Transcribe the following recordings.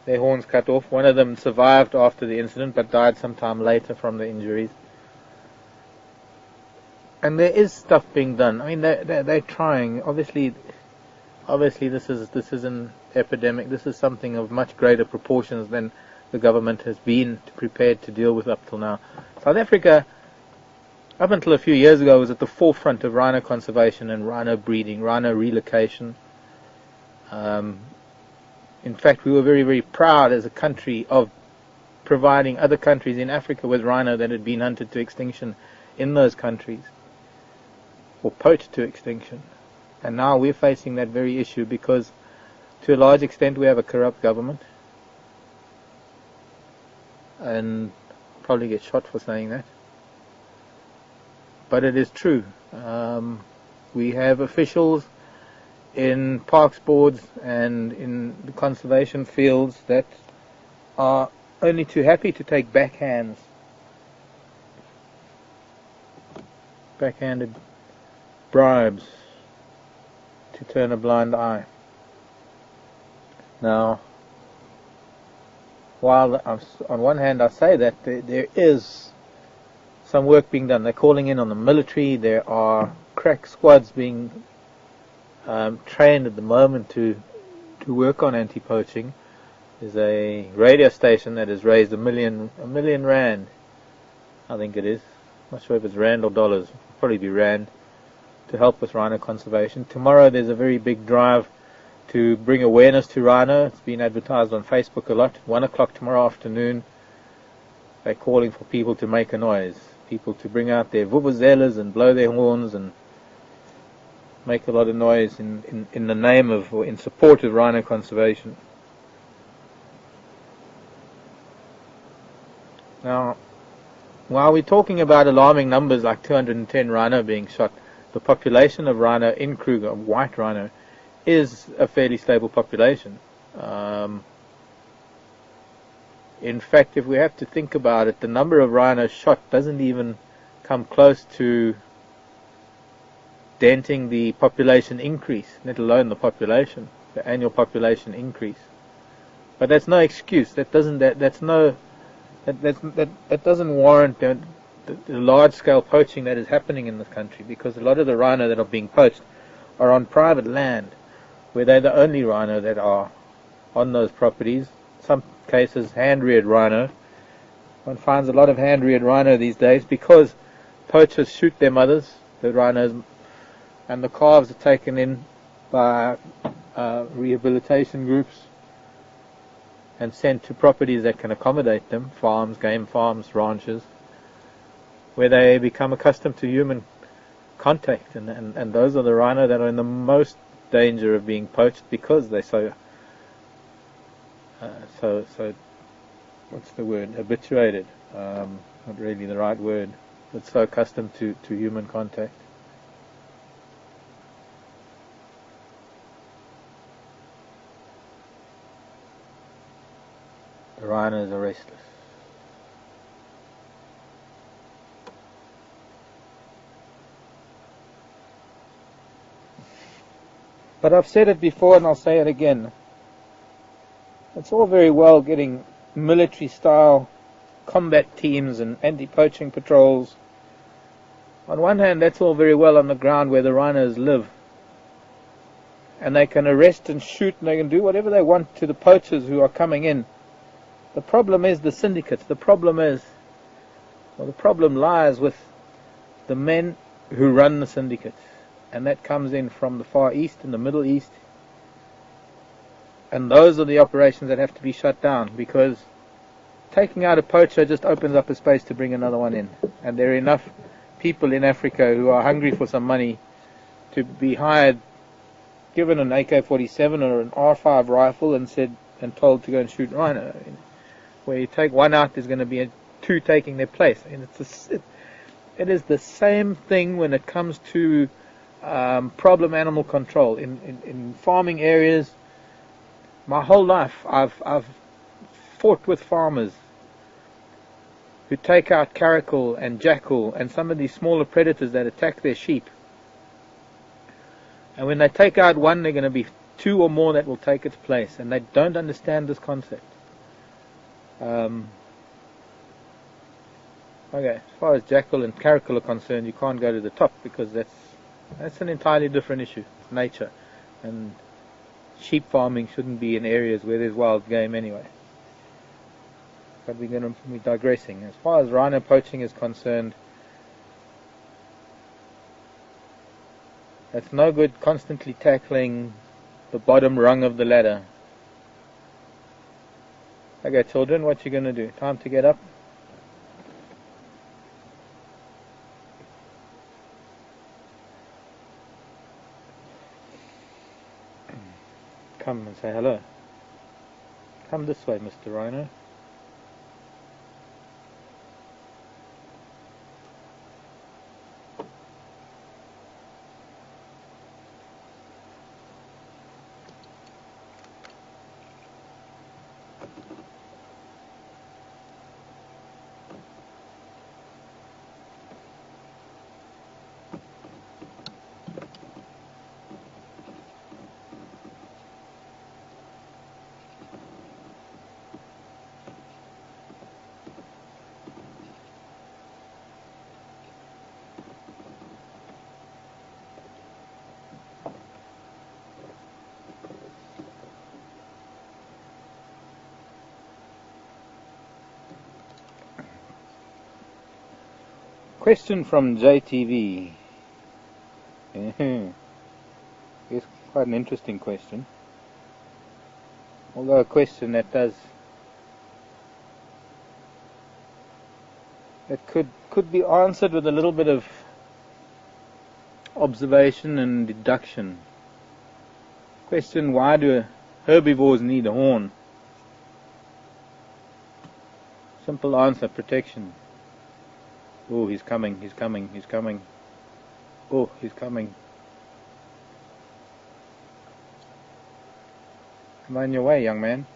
their horns cut off. One of them survived after the incident but died sometime later from the injuries. And there is stuff being done. I mean, they're trying. Obviously this is an epidemic. This is something of much greater proportions than the government has been prepared to deal with up till now. South Africa, up until a few years ago, was at the forefront of rhino conservation and rhino breeding, rhino relocation. In fact, we were very, very proud as a country of providing other countries in Africa with rhino that had been hunted to extinction in those countries, or poached to extinction. And now we're facing that very issue because, to a large extent, we have a corrupt government. And I'll probably get shot for saying that. But it is true. We have officials in parks boards and in the conservation fields that are only too happy to take backhanded bribes to turn a blind eye. Now, while on one hand I say that there is some work being done, they're calling in on the military, there are crack squads being trained at the moment to work on anti-poaching. There's a radio station that has raised a million rand, I think it is. I'm not sure if it's rand or dollars, it'll probably be rand, to help with rhino conservation. Tomorrow there's a very big drive to bring awareness to rhino. It's been advertised on Facebook a lot. 1 o'clock tomorrow afternoon, they're calling for people to make a noise, people to bring out their vuvuzelas and blow their horns and make a lot of noise in the name of, or in support of, rhino conservation. Now, while we're talking about alarming numbers like 210 rhino being shot, the population of rhino in Kruger, white rhino, is a fairly stable population. In fact, if we have to think about it, the number of rhinos shot doesn't even come close to denting the population increase, let alone the annual population increase. But that's no excuse. That doesn't warrant the large-scale poaching that is happening in this country, because a lot of the rhino that are being poached are on private land, where they're the only rhino that are on those properties. Some cases hand-reared rhino. One finds a lot of hand-reared rhino these days because poachers shoot their mothers, the rhinos, and the calves are taken in by rehabilitation groups and sent to properties that can accommodate them, farms, game farms, ranches, where they become accustomed to human contact, and those are the rhino that are in the most danger of being poached, because they're so what's the word, habituated, not really the right word, but so accustomed to human contact. The rhinos are restless. But I've said it before and I'll say it again. It's all very well getting military-style combat teams and anti-poaching patrols. On one hand, that's all very well on the ground where the rhinos live. And they can arrest and shoot and they can do whatever they want to the poachers who are coming in. The problem is the syndicates. The problem lies with the men who run the syndicates. And that comes in from the Far East and the Middle East. And those are the operations that have to be shut down, because taking out a poacher just opens up a space to bring another one in. And there are enough people in Africa who are hungry for some money to be hired, given an AK-47 or an R5 rifle and told to go and shoot rhino. Where you take one out, there's going to be two taking their place. And it is the same thing when it comes to problem animal control. In farming areas, my whole life I've fought with farmers who take out caracal and jackal and some of these smaller predators that attack their sheep. And when they take out one, there are going to be two or more that will take its place. And they don't understand this concept. Okay, as far as jackal and caracal are concerned, you can't go to the top because that's an entirely different issue. It's nature, and sheep farming shouldn't be in areas where there's wild game anyway. But we're going to be digressing. As far as rhino poaching is concerned, it's no good constantly tackling the bottom rung of the ladder. Okay, children, what you going to do? Time to get up. Come and say hello. Come this way, Mr. Rhino. Question from JTV. It's quite an interesting question. Although a question that could be answered with a little bit of observation and deduction. Question: why do herbivores need a horn? Simple answer: protection. Oh, he's coming, he's coming, he's coming. Oh, he's coming. Come on your way, young man.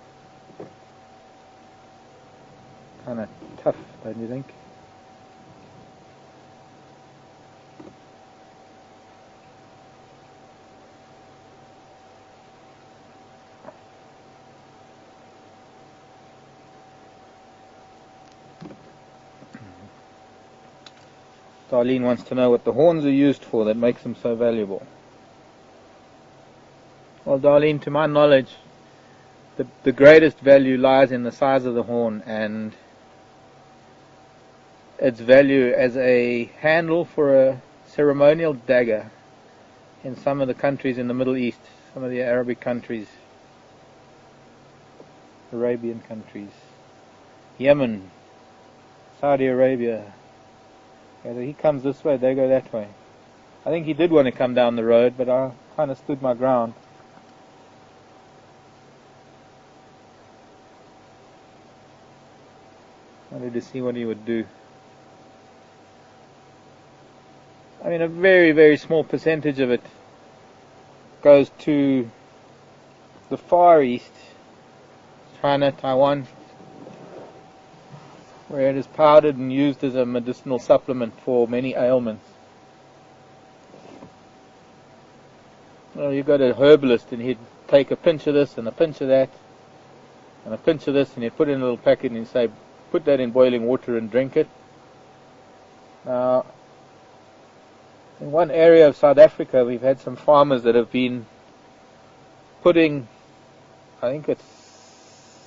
Kinda tough, don't you think? Darlene wants to know what the horns are used for that makes them so valuable. Well, Darlene, to my knowledge, the greatest value lies in the size of the horn and its value as a handle for a ceremonial dagger in some of the countries in the Middle East, some of the Arabic countries, Arabian countries, Yemen, Saudi Arabia. Okay, so he comes this way, they go that way. I think he did want to come down the road, but I kind of stood my ground. Wanted to see what he would do. I mean, a very, very small percentage of it goes to the Far East, China, Taiwan, where it is powdered and used as a medicinal supplement for many ailments. Well, you got a herbalist and he'd take a pinch of this and a pinch of that and a pinch of this, and he'd put it in a little packet and he'd say, put that in boiling water and drink it. Now, in one area of South Africa, we've had some farmers that have been putting, I think it's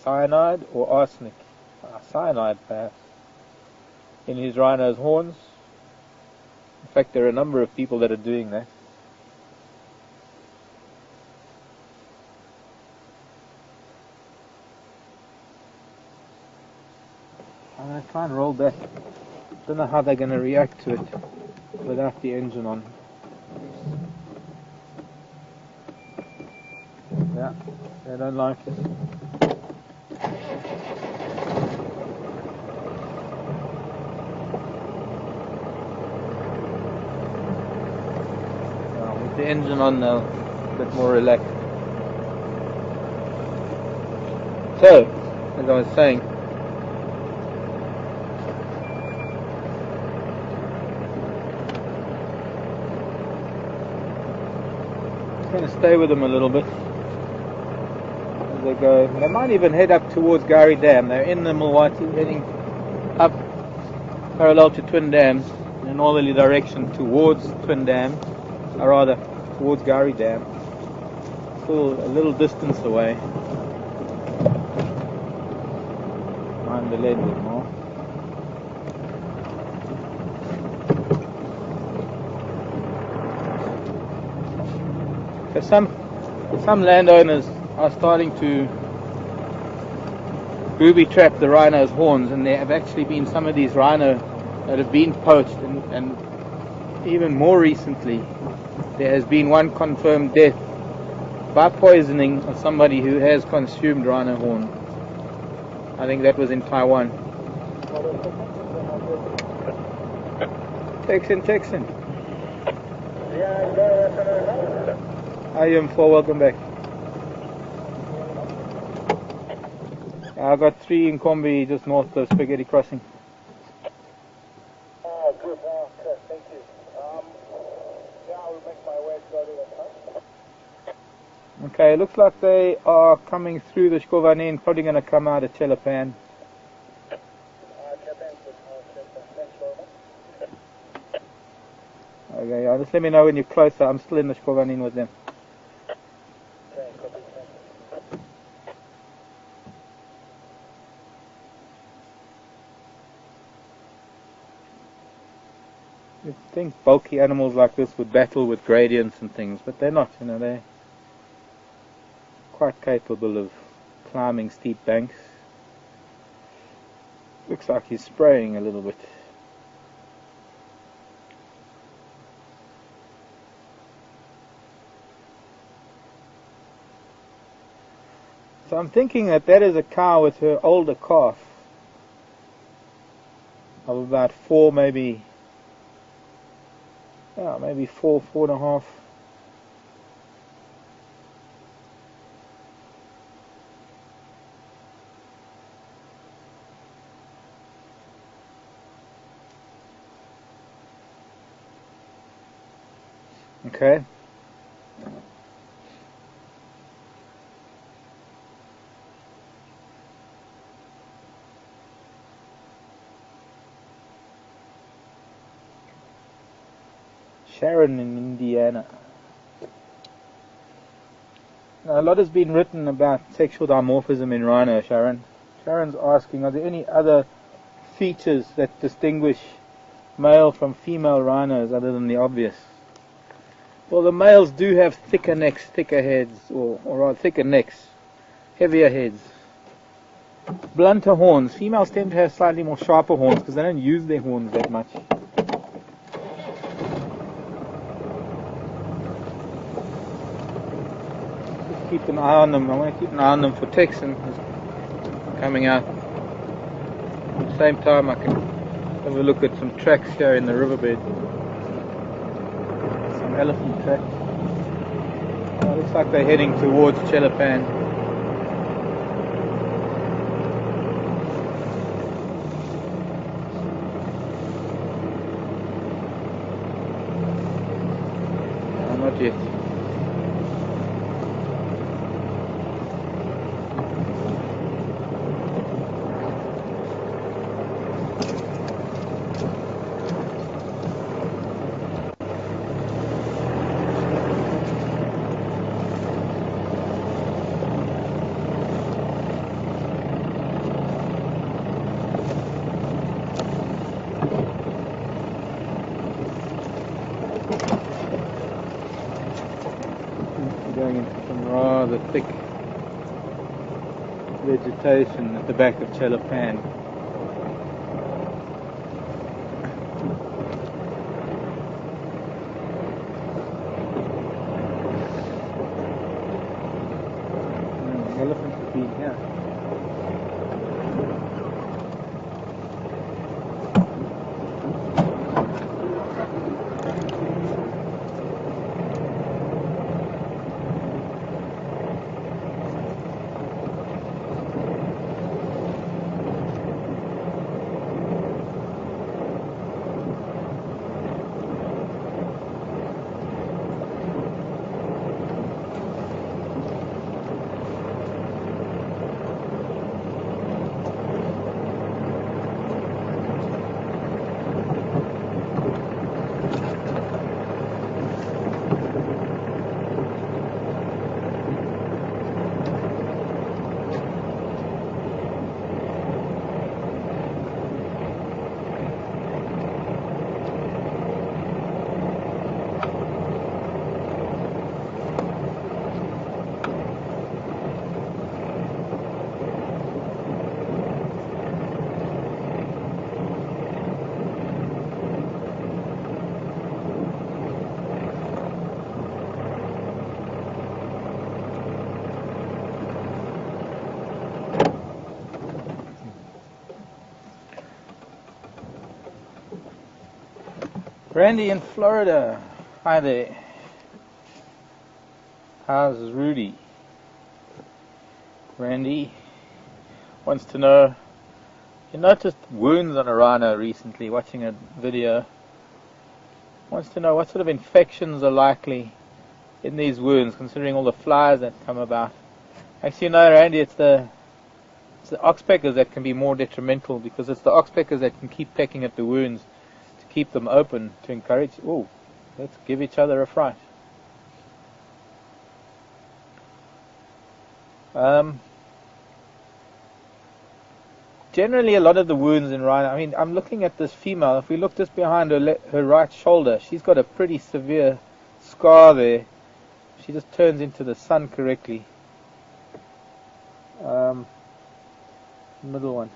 cyanide or arsenic, cyanide perhaps, in his rhino's horns. In fact, there are a number of people that are doing that. I'm going to try and roll back. Don't know how they're going to react to it without the engine on. Yeah, they don't like it. With the engine on now, a bit more relaxed. So, as I was saying, I'm going to stay with them a little bit as they go. They might even head up towards Gari Dam. They're in the Mulwati, heading up parallel to Twin Dams in a northerly direction towards Twin Dam, or rather towards Gari Dam. Still a little distance away. Mind the lead a bit more. So some landowners are starting to booby trap the rhino's horns, and there have actually been some of these rhino that have been poached, and even more recently there has been one confirmed death by poisoning of somebody who has consumed rhino horn. I think that was in Taiwan. Texan. I am for welcome back. I got 3 in Combi just north of Spaghetti Crossing. Oh, good. Okay, thank you. Yeah, I will make my way to the Okay, it looks like they are coming through the Shkovanin, probably going to come out at Chelapan. Okay, just let me know when you're closer. I'm still in the Shkovanin with them. You'd think bulky animals like this would battle with gradients and things, but they're not, you know, they're quite capable of climbing steep banks. Looks like he's spraying a little bit. So I'm thinking that is a cow with her older calf of about 4, maybe 4.5. Okay. Sharon in Indiana. Now, a lot has been written about sexual dimorphism in rhino, Sharon. Sharon's asking, are there any other features that distinguish male from female rhinos other than the obvious? Well, the males do have thicker necks, thicker heads, or rather thicker necks, heavier heads, blunter horns. Females tend to have slightly more sharper horns because they don't use their horns that much. Just keep an eye on them. I want to keep an eye on them for Texan coming out. At the same time, I can have a look at some tracks here in the riverbed. Elephant track. Looks like they're heading towards Chelapan. Not yet. Going into some rather thick vegetation at the back of Chelapan. Elephants have been here. Randy in Florida. Hi there. How's Rudy? Randy wants to know, he noticed wounds on a rhino recently, watching a video. Wants to know what sort of infections are likely in these wounds, considering all the flies that come about. Actually, no, Randy, it's the oxpeckers that can be more detrimental, because it's the oxpeckers that can keep pecking at the wounds to keep them open, to encourage. Oh, let's give each other a fright. Generally, a lot of the wounds in rhino, I mean, I'm looking at this female. If we look just behind her right shoulder, she's got a pretty severe scar there. She just turns into the sun correctly. Middle one.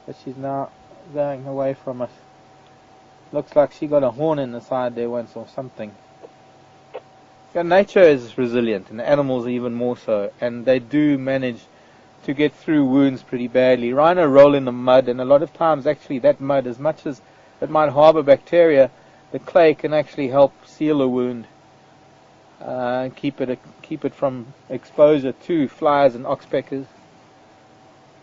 But she's now going away from us. Looks like she got a horn in the side there once or something. Yeah, nature is resilient, and the animals are even more so, and they do manage to get through wounds pretty badly. Rhino roll in the mud, and a lot of times actually that mud, as much as it might harbor bacteria, the clay can actually help seal a wound and keep it from exposure to flies and oxpeckers.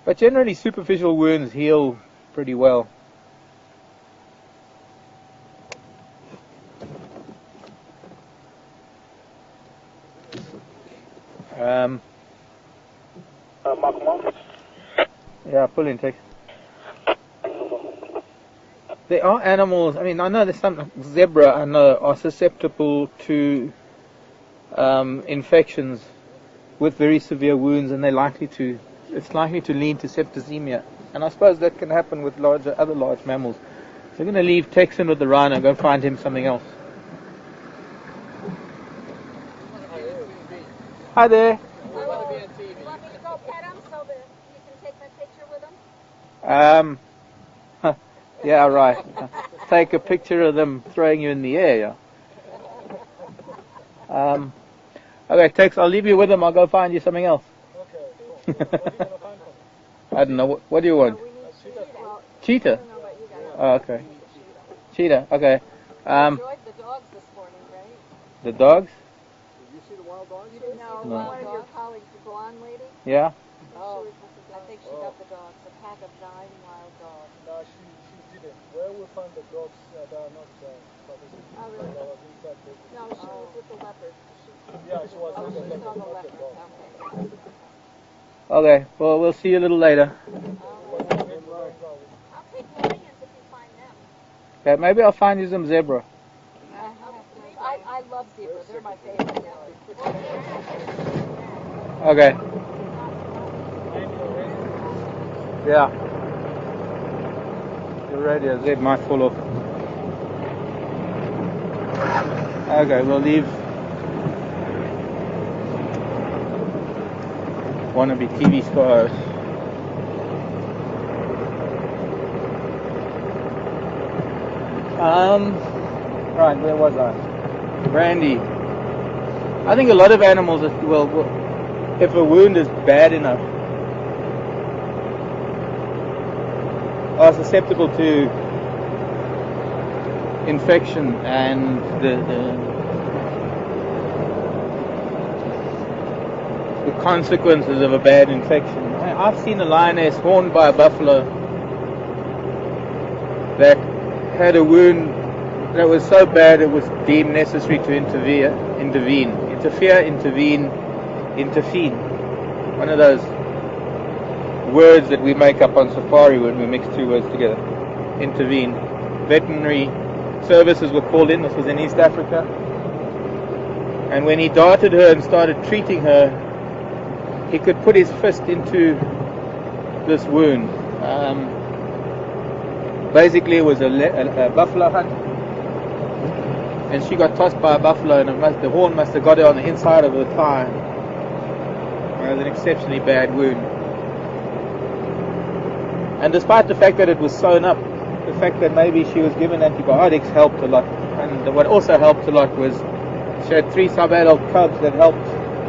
But generally superficial wounds heal pretty well. Yeah, pull in, text. There are animals, I mean, I know there's some zebra, I know, are susceptible to infections with very severe wounds, and it's likely to lead to septicemia. And I suppose that can happen with other large mammals. So we're going to leave Tex in with the rhino and go find him something else. Hi there. I want to be on TV. You want me to go pet him so that you can take my picture with him? Yeah, right. Take a picture of them throwing you in the air, yeah. Okay, Tex, I'll leave you with them. I'll go find you something else. Okay, cool. What are you going to find for? I don't know. What do you want? Cheetah? Oh, okay. Cheetah, okay. Enjoyed the dogs this morning, right? The dogs? Did you see the wild dogs? No, one of your colleagues, the blonde lady? Yeah? Oh, I think she got the dogs, a pack of 9 wild dogs. No, she didn't. Where we found the dogs that are not participating? Oh, really? That was inside the... No, she was with the leopard. Yeah, she was Oh, with the she's on the leopard, not the leopard. dog. Okay. Okay, well, we'll see you a little later. I'll take lions if you find them. Okay, maybe I'll find you some zebra. I love zebra. They're my favorite. Okay. Yeah. The radio Z might fall off. Okay, we'll leave. Wannabe TV stars. Right, where was I? Randy. I think a lot of animals, if a wound is bad enough, are susceptible to infection and the consequences of a bad infection. I've seen a lioness horned by a buffalo that had a wound that was so bad it was deemed necessary to intervene. One of those words that we make up on safari when we mix two words together. Intervene. Veterinary services were called in. This was in East Africa. And when he darted her and started treating her, he could put his fist into this wound. Basically, it was a buffalo hunt, and she got tossed by a buffalo, and the horn must have got her on the inside of her thigh. It was an exceptionally bad wound. And despite the fact that it was sewn up, the fact that maybe she was given antibiotics helped a lot. And what also helped a lot was she had 3 sub-adult cubs that helped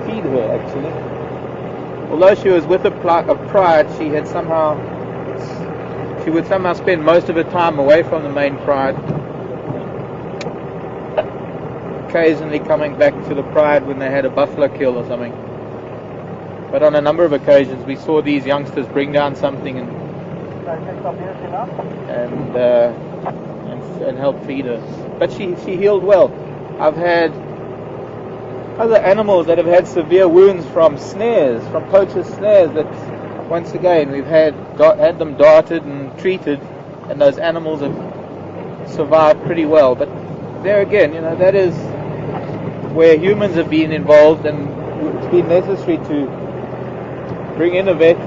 feed her, actually. Although she was with a pride, she would somehow spend most of her time away from the main pride. occasionally coming back to the Pride when they had a buffalo kill or something. But on a number of occasions we saw these youngsters bring down something and help feed her. But she healed well. I've had other animals that have had severe wounds from snares, from poachers' snares, that once again we've had them darted and treated, and those animals have survived pretty well. But there again, that is where humans have been involved, and it's been necessary to bring in a vet,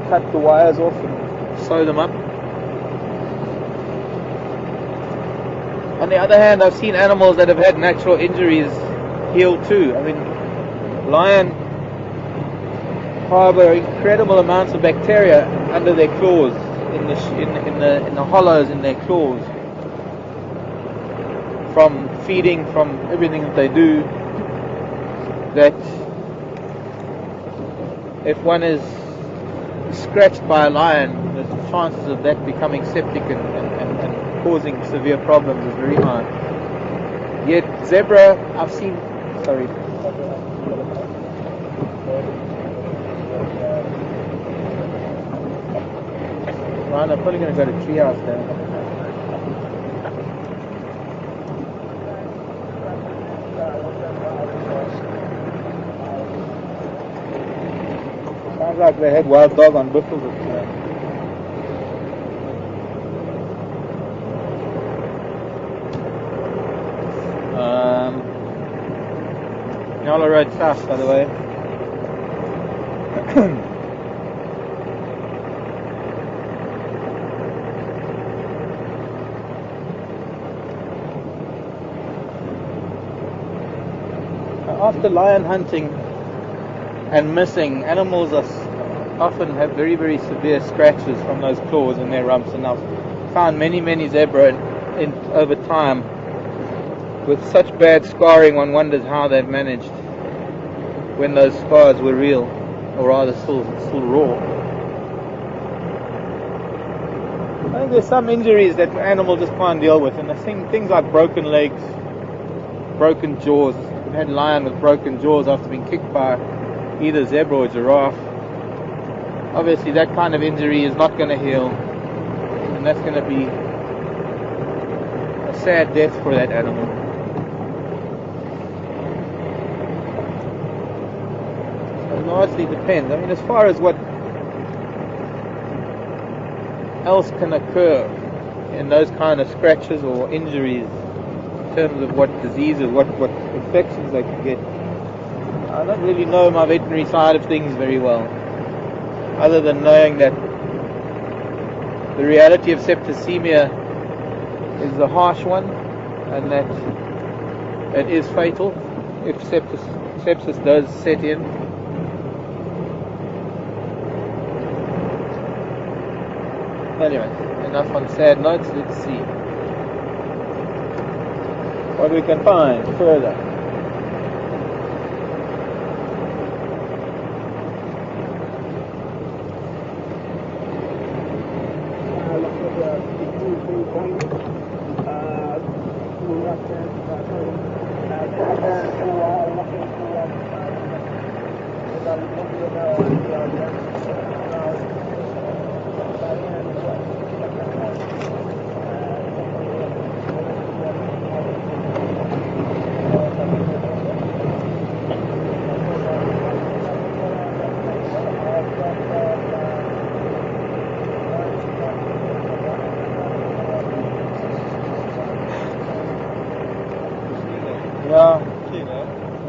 cut the wires off and sew them up. On the other hand, I've seen animals that have had natural injuries heal too. I mean, lion harbor incredible amounts of bacteria under their claws, in the hollows in their claws, from feeding, from everything that they do, that if one is scratched by a lion, the chances of that becoming septic and causing severe problems is very high. Yet zebra, I've seen, sorry. Ryan, I'm probably going to go to treehouse there. Sounds like they had wild dog on buffalo today. Nyala Road South, by the way. After lion hunting and missing, animals often have very, very severe scratches from those claws in their rumps, and I've found many zebra over time with such bad scarring, one wonders how they've managed when those scars were real, or rather still raw. I think there's some injuries that animals just can't deal with, and I think things like broken legs, broken jaws. We've had lion with broken jaws after being kicked by either zebra or giraffe. Obviously that kind of injury is not going to heal, and that's going to be a sad death for that animal. It largely depends. I mean, as far as what else can occur in those kind of scratches or injuries, in terms of what diseases, what infections they can get, I don't really know my veterinary side of things very well, other than knowing that the reality of septicemia is a harsh one, and that it is fatal if sepsis does set in. Anyway, enough on sad notes. Let's see what we can find further.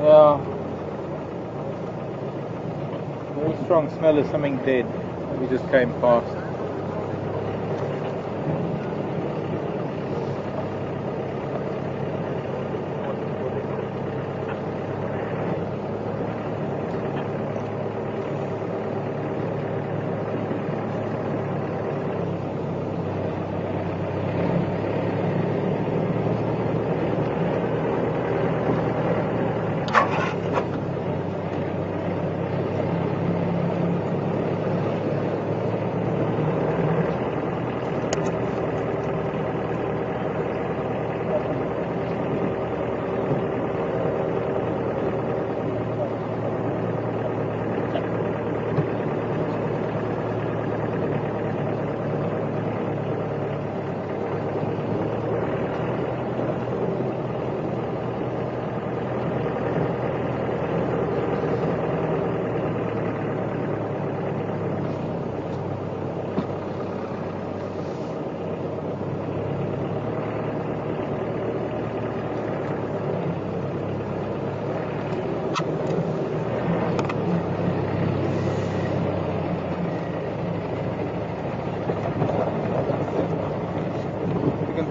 Yeah. Very strong smell of something dead that we just came past.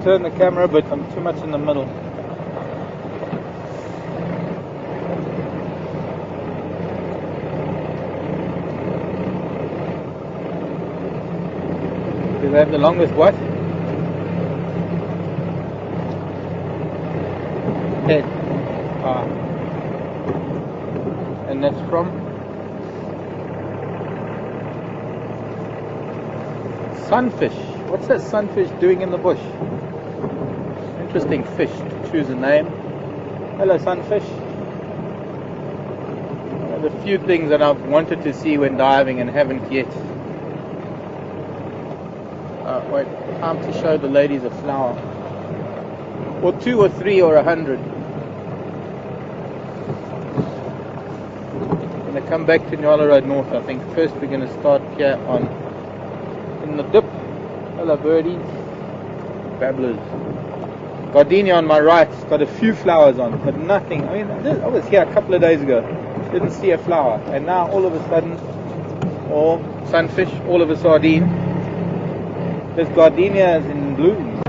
turn the camera a bit, I'm too much in the middle. Do they have the longest what? Head. Ah. And that's from? Sunfish. What's that sunfish doing in the bush? Interesting fish to choose a name. Hello, sunfish. One of the few things that I've wanted to see when diving and haven't yet. Wait, time to show the ladies a flower. Or 2 or 3 or 100. We're going to come back to Nyala Road North, I think. First we're going to start here in the dip. Hello birdies. Babblers. Gardenia on my right, it's got a few flowers on, but nothing. I mean, I was here a couple of days ago, didn't see a flower, and now all of a sudden, all sunfish, all of a sardine, this gardenia is in bloom.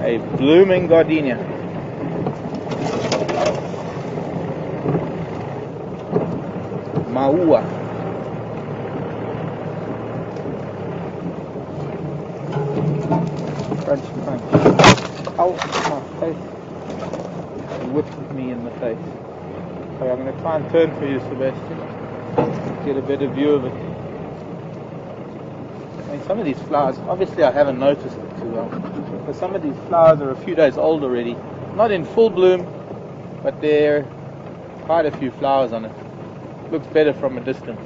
A blooming gardenia. Maua. Crunch, crunch. Ow, my face. It whipped me in the face. Okay, I'm going to try and turn for you, Sebastian. Get a better view of it. I mean, some of these flowers, obviously I haven't noticed it too well, but some of these flowers are a few days old already. Not in full bloom, but there are quite a few flowers on it. Looks better from a distance.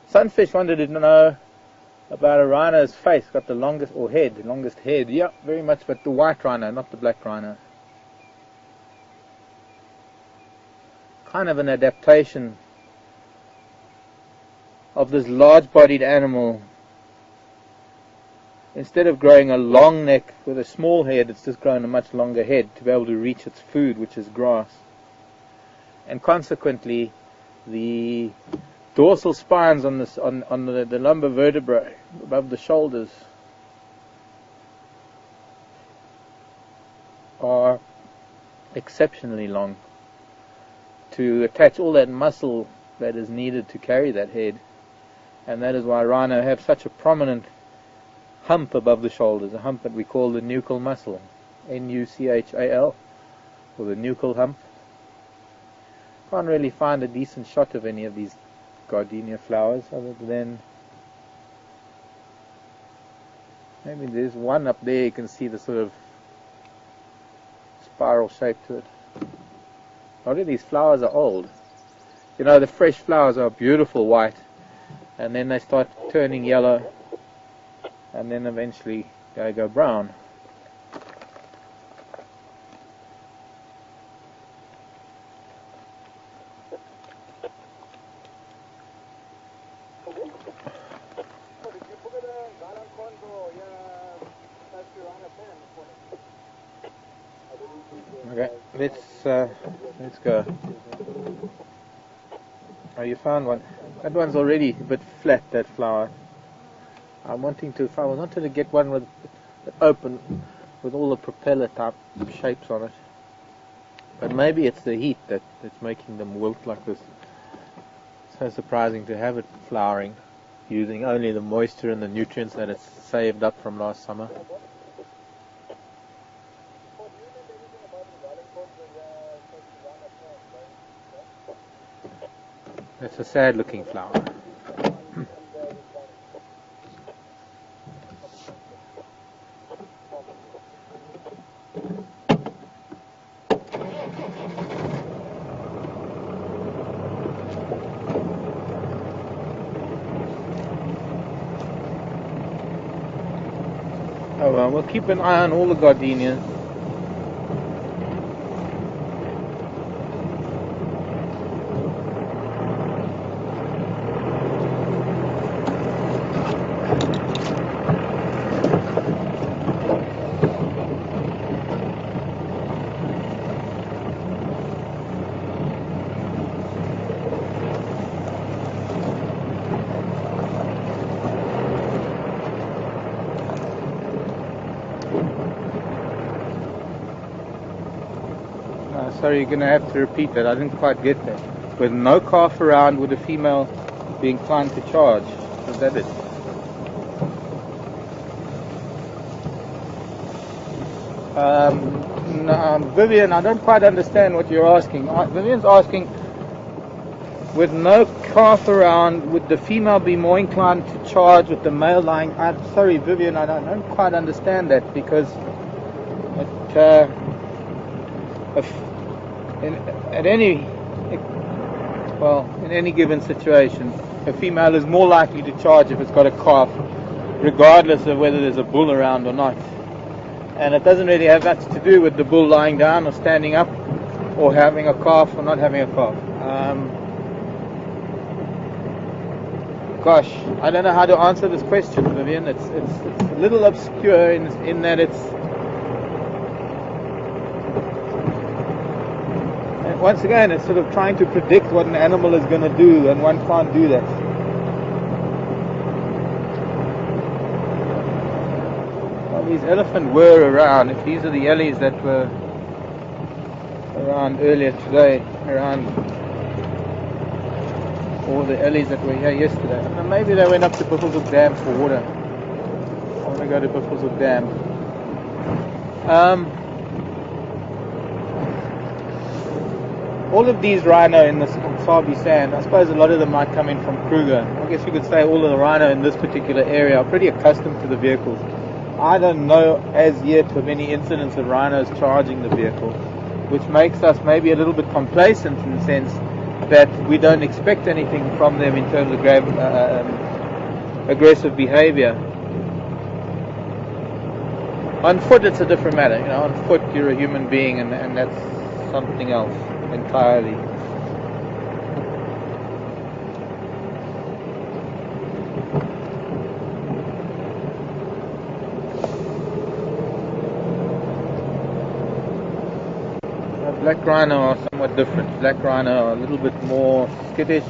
Sunfish wanted to know about a rhino's face. Got the longest, or head, the longest head. Yeah, very much, but the white rhino, not the black rhino. Kind of an adaptation of this large-bodied animal. Instead of growing a long neck with a small head, it's just grown a much longer head to be able to reach its food, which is grass. And consequently, the dorsal spines on the lumbar vertebrae above the shoulders are exceptionally long to attach all that muscle that is needed to carry that head. And that is why rhino have such a prominent hump above the shoulders, a hump that we call the nuchal muscle, N-U-C-H-A-L, or the nuchal hump. Can't really find a decent shot of any of these gardenia flowers other than maybe there's one up there. You can see the sort of spiral shape to it. A lot of these flowers are old. You know, the fresh flowers are beautiful white, and then they start turning yellow, and then eventually they go brown. Okay, let's go. Oh, you found one. That one's already a bit flat, that flower. I'm wanting to, if I wanted to get one with open, with all the propeller type shapes on it. But maybe it's the heat that's making them wilt like this. So surprising to have it flowering, using only the moisture and the nutrients that it's saved up from last summer. That's a sad looking flower. Oh well, we'll keep an eye on all the gardenias. Sorry, you're going to have to repeat that. I didn't quite get that. With no calf around, would a female be inclined to charge? Is that it? No, Vivian, I don't quite understand what you're asking. Vivian's asking, with no calf around, would the female be more inclined to charge with the male lying? I'm sorry, Vivian, I don't quite understand that, because in any given situation, a female is more likely to charge if it's got a calf, regardless of whether there's a bull around or not. And it doesn't really have much to do with the bull lying down or standing up, or having a calf or not having a calf. Gosh, I don't know how to answer this question, Vivian. It's a little obscure in that it's... Once again, it's sort of trying to predict what an animal is going to do, and one can't do that. Well, these elephants were around. If these are the ellies that were around earlier today, or the ellies that were here yesterday. And maybe they went up to Buffelshoek Dam for water. I want to go to Buffelshoek Dam. All of these rhino in this Sabi sand, I suppose a lot of them might come in from Kruger. I guess you could say all of the rhino in this particular area are pretty accustomed to the vehicles. I don't know as yet of any incidents of rhinos charging the vehicle, which makes us maybe a little bit complacent in the sense that we don't expect anything from them in terms of aggressive behavior. On foot it's a different matter. On foot you're a human being, and that's something else entirely. Black rhino are somewhat different. Black rhino are a little bit more skittish.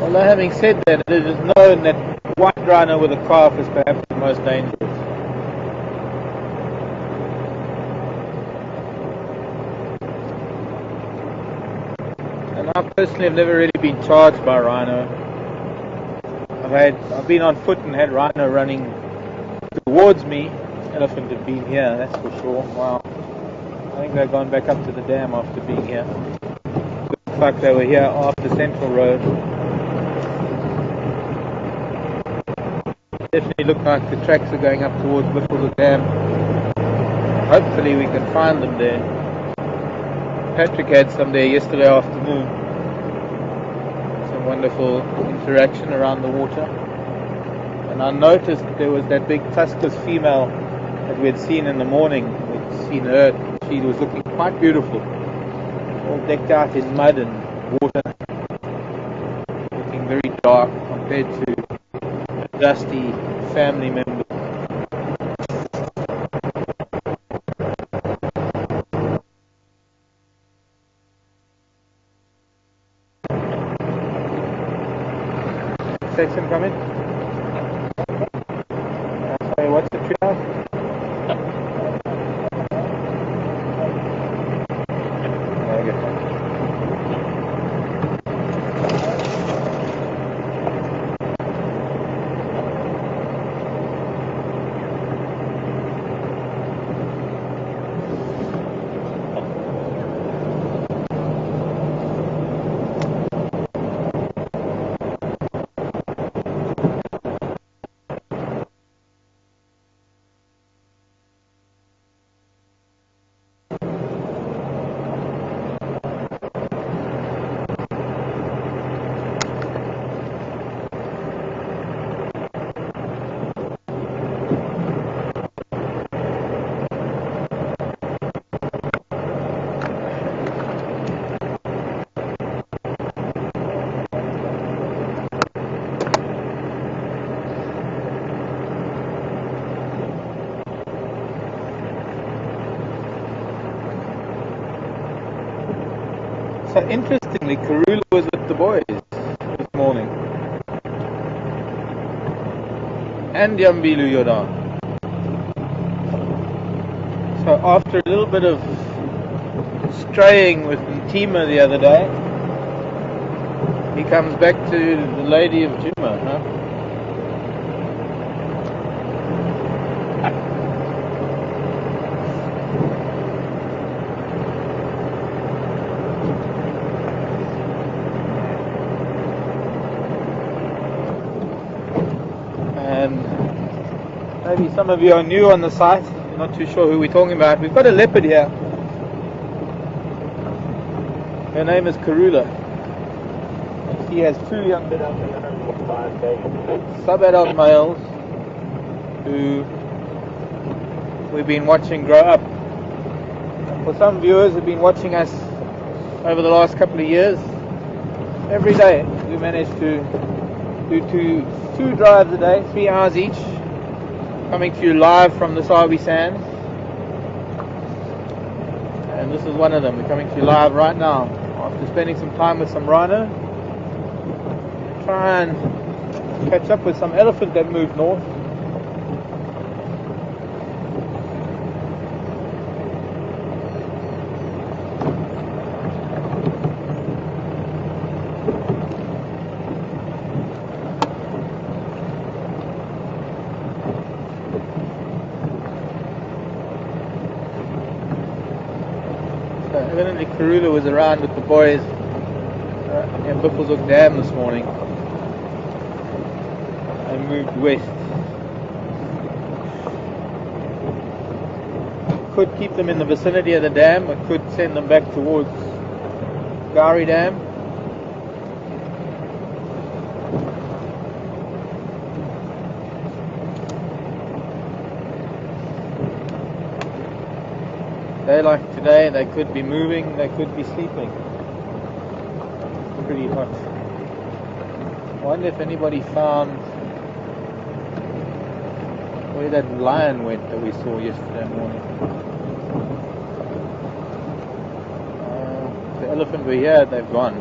Although having said that, it is known that white rhino with a calf is perhaps the most dangerous. And I personally have never really been charged by rhino. I've been on foot and had rhino running towards me. Elephant had been here, that's for sure. Wow. I think they've gone back up to the dam after being here. Looks like they were here after Central Road. Definitely look like the tracks are going up towards Buffelshoek Dam. Hopefully we can find them there. Patrick had some there yesterday afternoon. Some wonderful interaction around the water. And I noticed that there was that big tuskless female that we had seen in the morning. We'd seen her. She was looking quite beautiful, all decked out in mud and water, looking very dark compared to a dusty family member. Section coming. Sorry, what's the tree now? So interestingly, Karula was with the boys this morning. And Yambilu Yodan. So after a little bit of straying with Ntima the other day, he comes back to the Lady of Juma, huh? And maybe some of you are new on the site, not too sure who we're talking about. We've got a leopard here. Her name is Karula. She has 2 young sub-adult males who we've been watching grow up. For some viewers who've been watching us over the last couple of years, every day we manage to do two drives a day, 3 hours each, coming to you live from the Sabi Sands. And this is one of them. We're coming to you live right now after spending some time with some rhino. Try and catch up with some elephant that moved north. Evidently Karula was around with the boys in Buffelshoek Dam this morning. They moved west. Could keep them in the vicinity of the dam, or could send them back towards Gari Dam. Day like today, they could be moving, they could be sleeping. It's pretty hot. I wonder if anybody found where that lion went that we saw yesterday morning. The elephant were here, they've gone.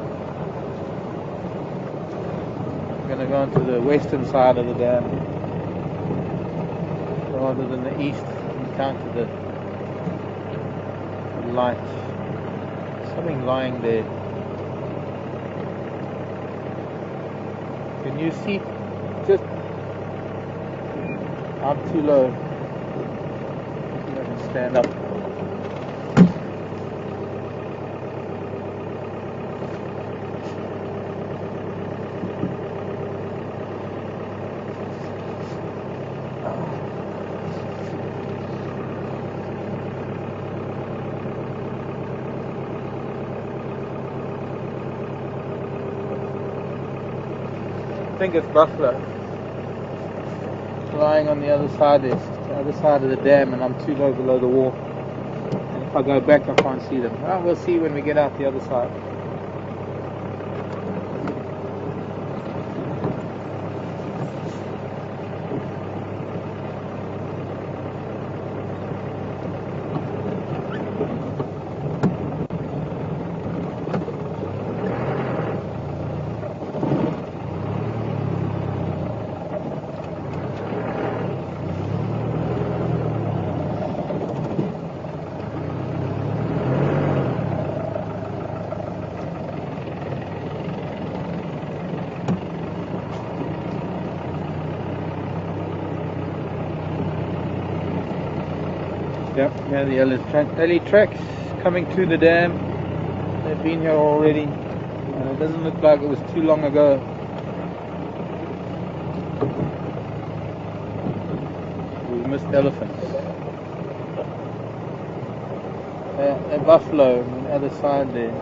I'm going to go onto the western side of the dam rather than the east, encounter the light. Something lying there. Can you see? Just, I'm too low. I can stand up. I think it's buffalo lying on the other side there, the other side of the dam, and I'm too low below the wall, and if I go back I can't see them. Well, we'll see when we get out the other side. Yep, yeah, the early tracks coming to the dam. They've been here already. It doesn't look like it was too long ago. We missed elephants. A buffalo on the other side there.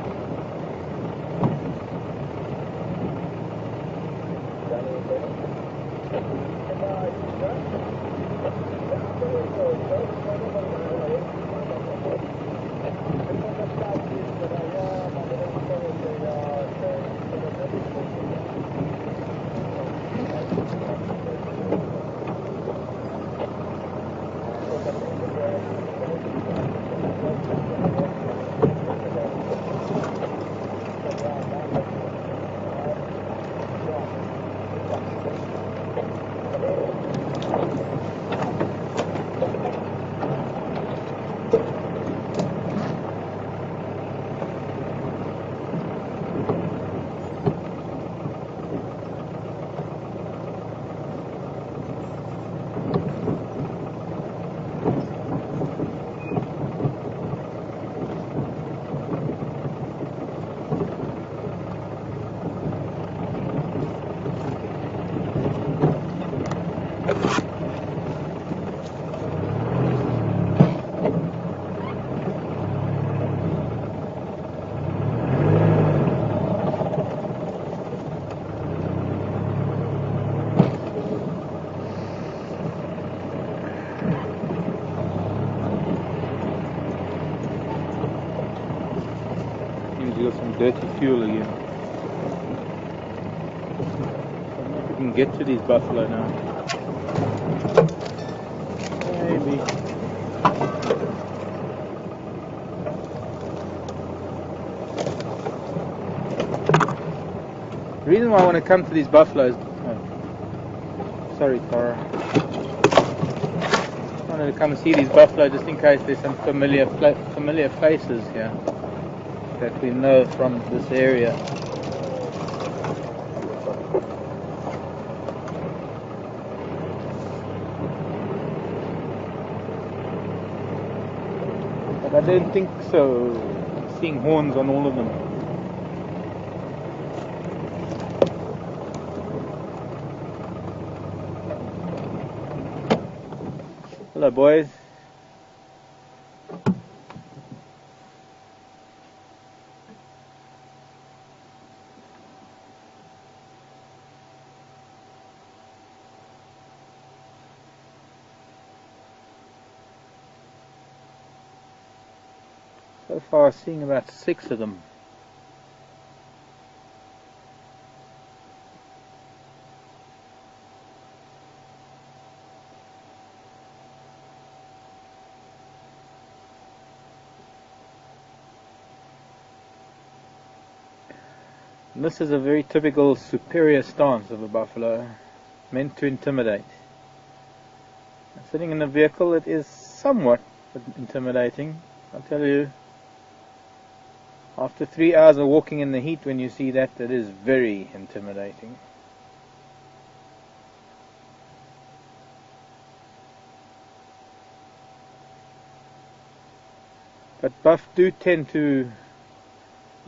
use some dirty fuel again. I don't know if we can get to these buffalo now. Maybe. The reason why I want to come to these buffaloes... Oh, sorry, Tara. I wanted to come and see these buffalo just in case there's some familiar faces here that we know from this area. But I don't think so. I'm seeing horns on all of them. Hello, boys. So far, seeing about 6 of them. And this is a very typical superior stance of a buffalo, meant to intimidate. Sitting in a vehicle, it is somewhat intimidating, I'll tell you. After 3 hours of walking in the heat, when you see that, it is very intimidating. But buff do tend to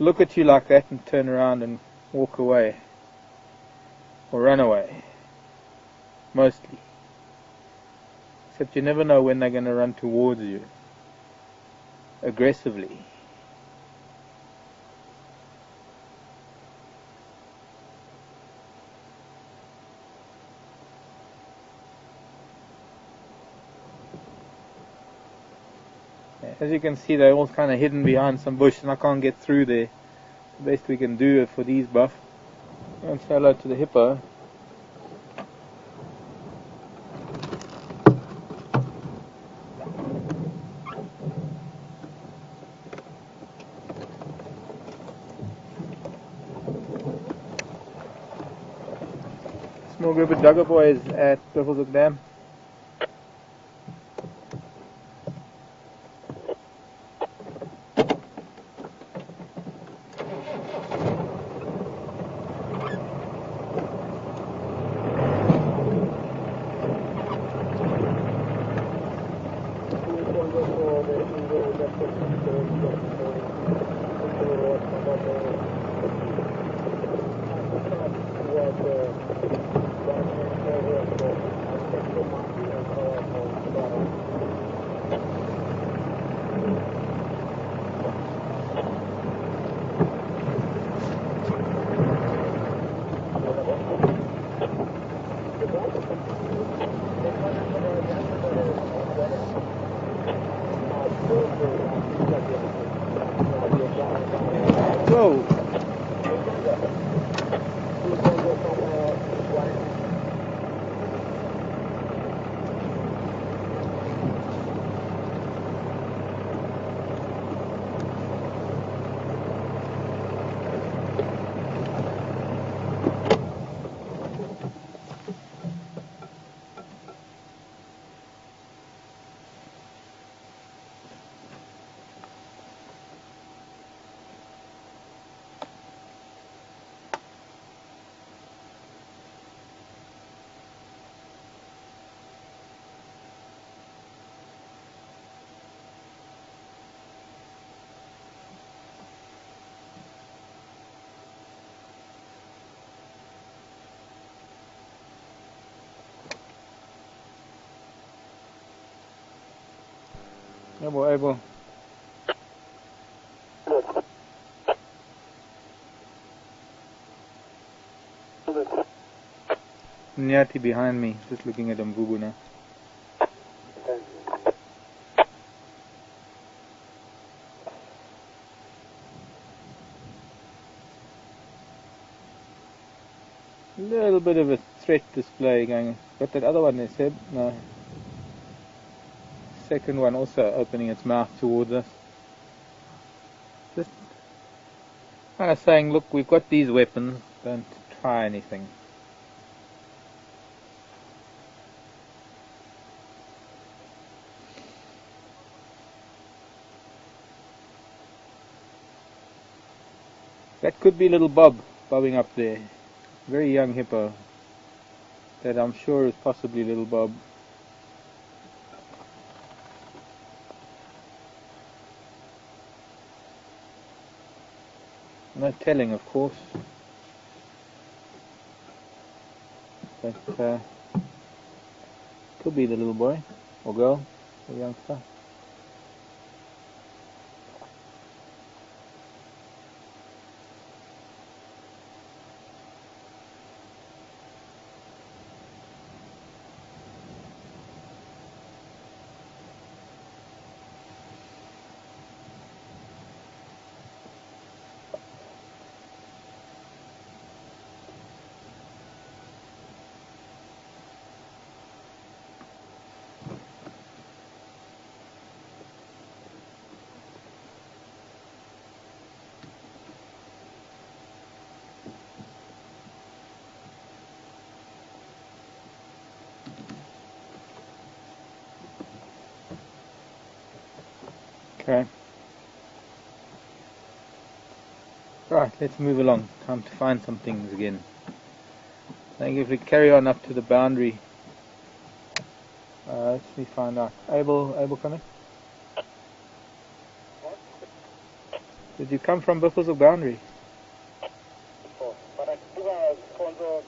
look at you like that and turn around and walk away. Or run away. Mostly. Except you never know when they're going to run towards you. Aggressively. As you can see, they're all kind of hidden behind some bush and I can't get through there. The best we can do for these buff. And say hello to the hippo. Small group of jugger boys at Buffelshoek Dam. Whoa! Able. Nyati behind me, just looking at Mvubu now. little bit of a threat display going. Got that other one there, Seb? No. Second one also opening its mouth towards us. Just kind of saying, look, we've got these weapons, don't try anything. That could be little Bob bobbing up there. Very young hippo. That I'm sure is possibly little Bob. No telling, of course. But could be the little boy or girl or youngster. Okay. Right, let's move along. Time to find some things again. I think if we carry on up to the boundary, let me find out. Abel coming? Did you come from Buffalo's boundary? Oh, but I do have Conzo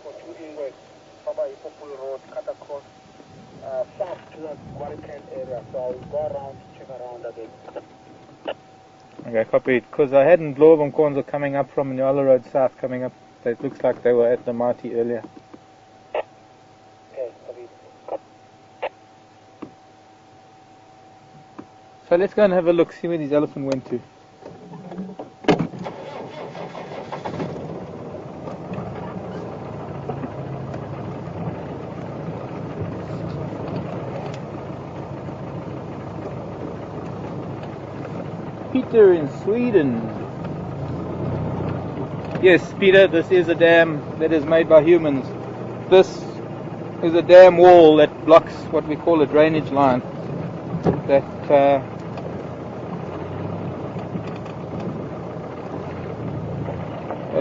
for 2 inwards. Papa Ipopul Road, cut across south to the Guarican area. So I'll go around, check around again. Okay, copy it. Because I hadn't Globe and Conzo coming up from Nyala Road South, coming up. It looks like they were at the Marty earlier. Okay, copy. So let's go and have a look, see where these elephant went to. Peter in Sweden. Yes, Peter, this is a dam that is made by humans. This is a dam wall that blocks what we call a drainage line. That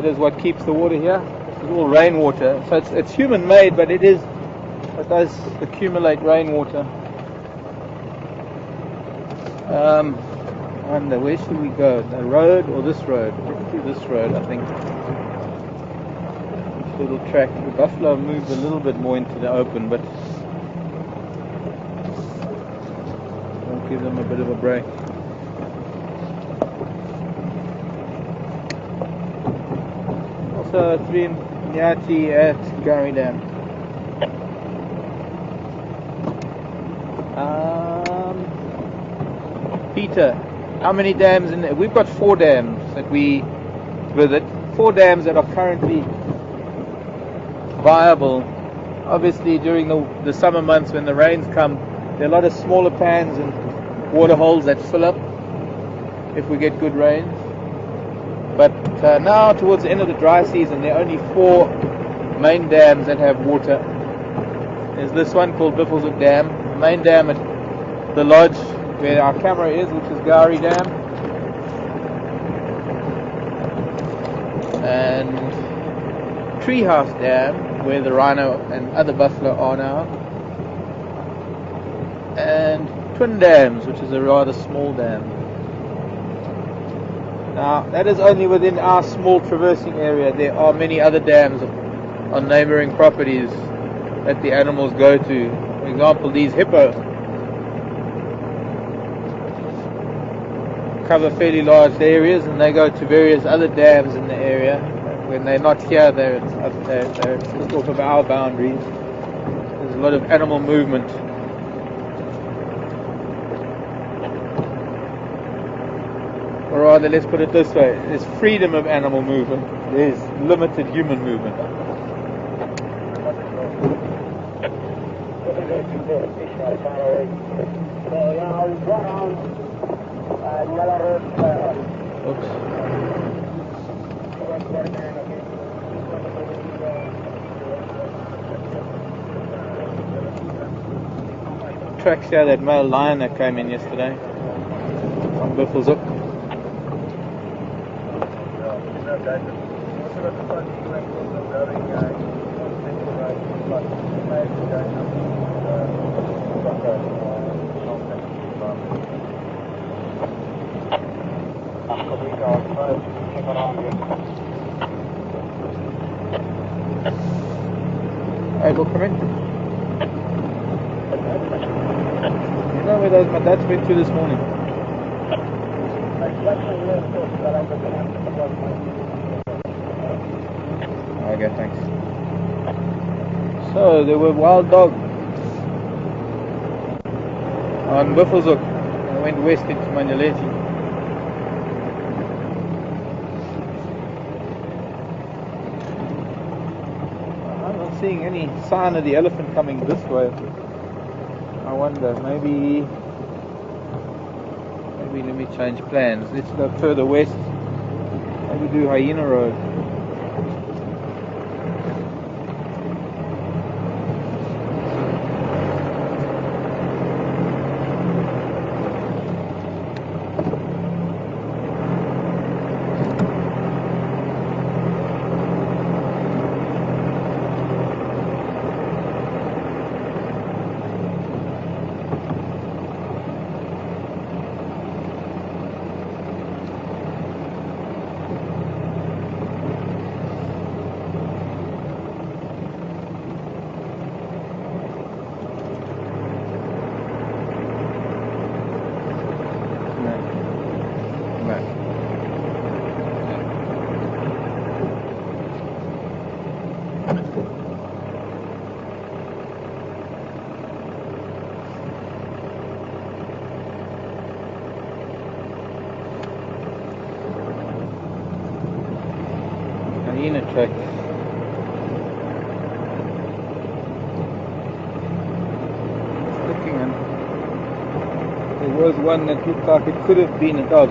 is what keeps the water here. This is all rainwater. So it's human made, but it does accumulate rainwater. I wonder, where should we go? The road or this road? Let's do this road, I think. This little track. The buffalo moves a little bit more into the open, but we'll give them a bit of a break. Also, 3 Nyati at Gary Dam. Peter, how many dams in there? We've got 4 dams that we visit. 4 dams that are currently viable. Obviously, during the summer months when the rains come, there are a lot of smaller pans and water holes that fill up if we get good rains. But now, towards the end of the dry season, there are only 4 main dams that have water. There's this one called Biffleshoek Dam, the main dam at the lodge where our camera is, which is Gowrie Dam, and Treehouse Dam, where the rhino and other buffalo are now, and Twin Dams, which is a rather small dam. Now, that is only within our small traversing area. There are many other dams on neighboring properties that the animals go to. For example, these hippos cover fairly large areas, and they go to various other dams in the area. When they're not here, they're just off of our boundaries. There's a lot of animal movement. Or rather, let's put it this way, there's freedom of animal movement, there's limited human movement. go around Yellow Road. Oops. Tracks here, that male lion that came in yesterday on Buffalo's Hook. Alright, we'll come in. You know where those my dads went to this morning? Okay, thanks. So there were wild dogs on Buffalo's Hook. I went west into Manuleti. I'm not seeing any sign of the elephant coming this way. I wonder, maybe let me change plans. Let's go further west. Maybe do Hyena Road. Hyena tracks. Looking, and there was one that looked like it could have been a dog.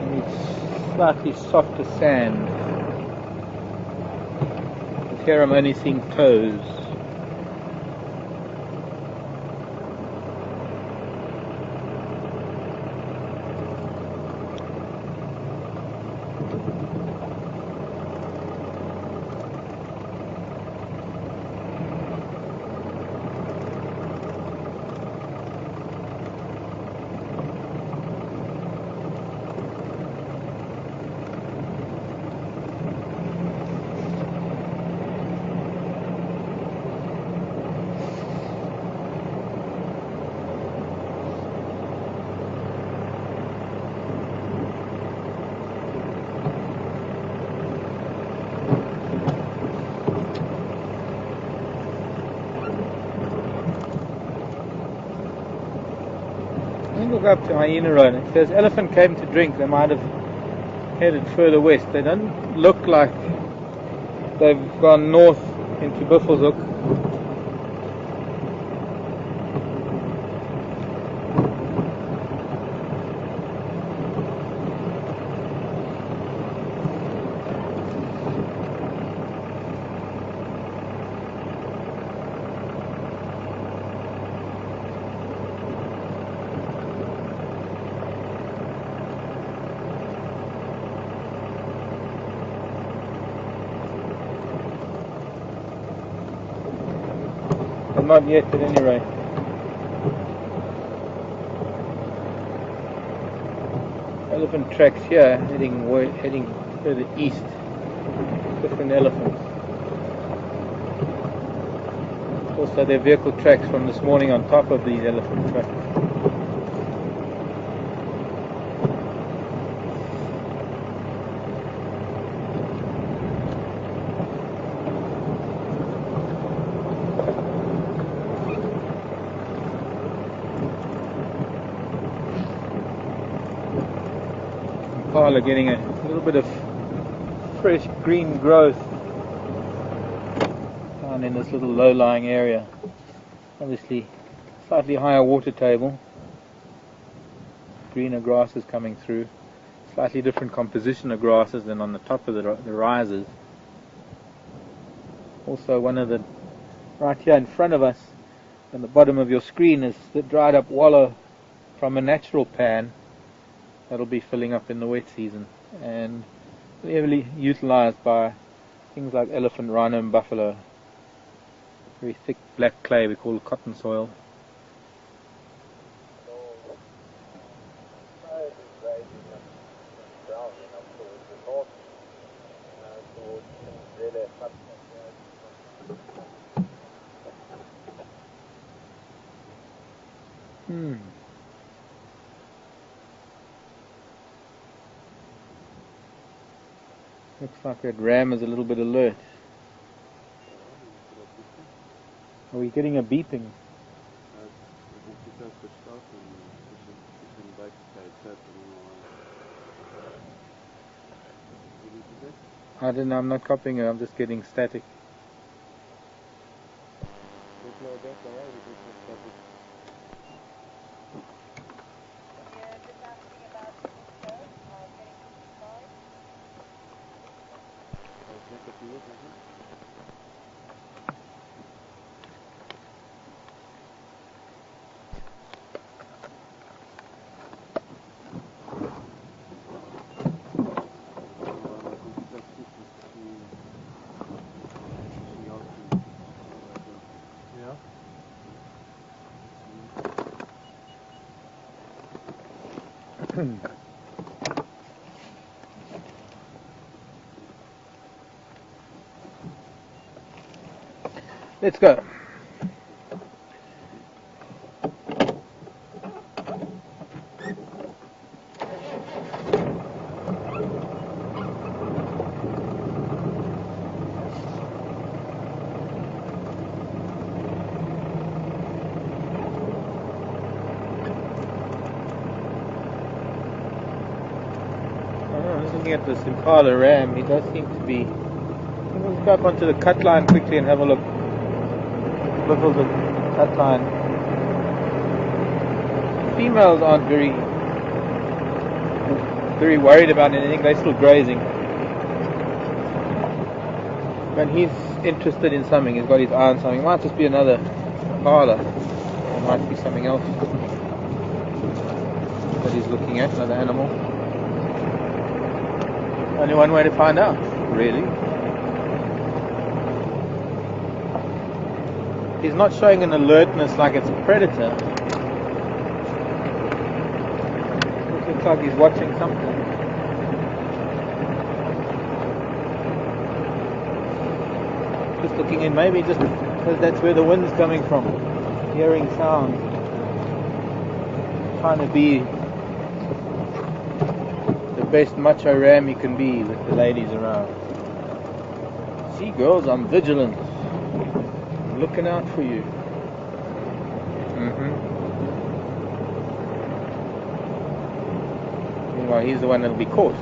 And it's slightly softer sand. But here I'm only seeing toes. Look up to Hyena Road. If there's elephant came to drink, they might have headed further west. They don't look like they've gone north into Buffalo's Hook. Not yet, at any rate. Elephant tracks here, heading further east. Different elephants. Also, there are vehicle tracks from this morning on top of these elephant tracks. Are getting a little bit of fresh green growth down in this little low-lying area. Obviously Slightly higher water table. Greener grasses coming through. Slightly different composition of grasses than on the top of the rises. Also, one of the right here in front of us, on the bottom of your screen, is the dried up wallow from a natural pan that'll be filling up in the wet season and heavily utilized by things like elephant, rhino, and buffalo. Very thick black clay we call cotton soil. Looks like that ram is a little bit alert. Are we getting a beeping? I don't know, I'm not copying it, I'm just getting static. Let's go. Looking at this Impala ram, he does seem to be. Let's go up onto the cut line quickly and have a look. Look at the cut line. Females aren't very worried about anything. They're still grazing. But he's interested in something. He's got his eye on something. It might just be another Impala. It might be something else that he's looking at, another animal. Only one way to find out, really. He's not showing an alertness like it's a predator. It looks like he's watching something. Just looking in, maybe just because that's where the wind's coming from. Hearing sound. Trying to be the best macho ram he can be with the ladies around. See, girls, I'm vigilant. I'm looking out for you. Meanwhile, he's the one that'll be caught.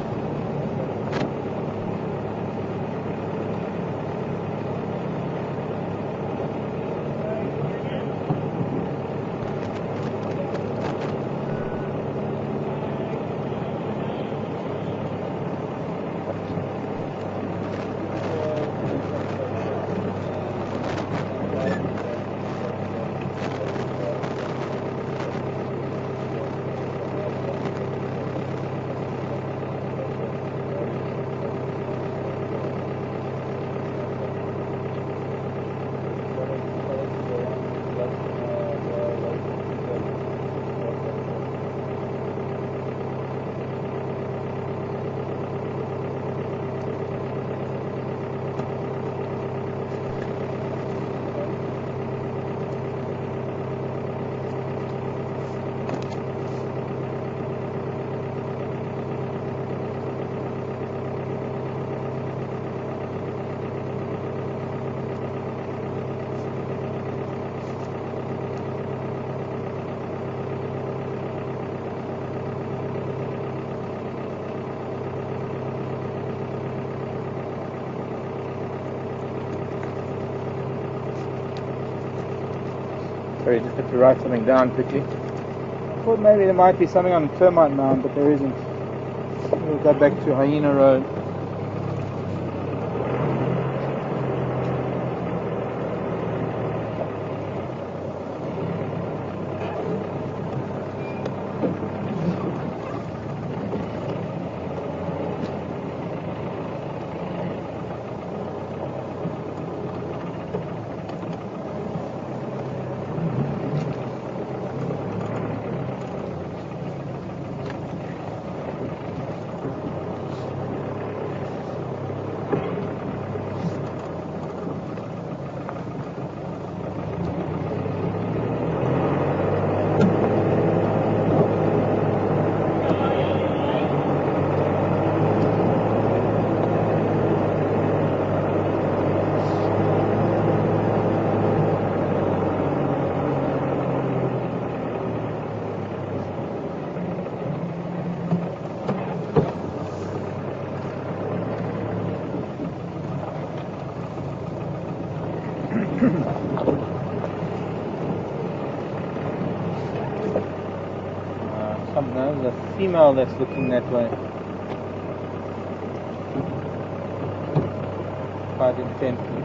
Sorry, just have to write something down quickly. I thought maybe there might be something on the termite mound, but there isn't. We'll go back to Hyena Road. There's a female that's looking that way. Quite intently.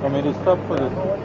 Want me to stop for this?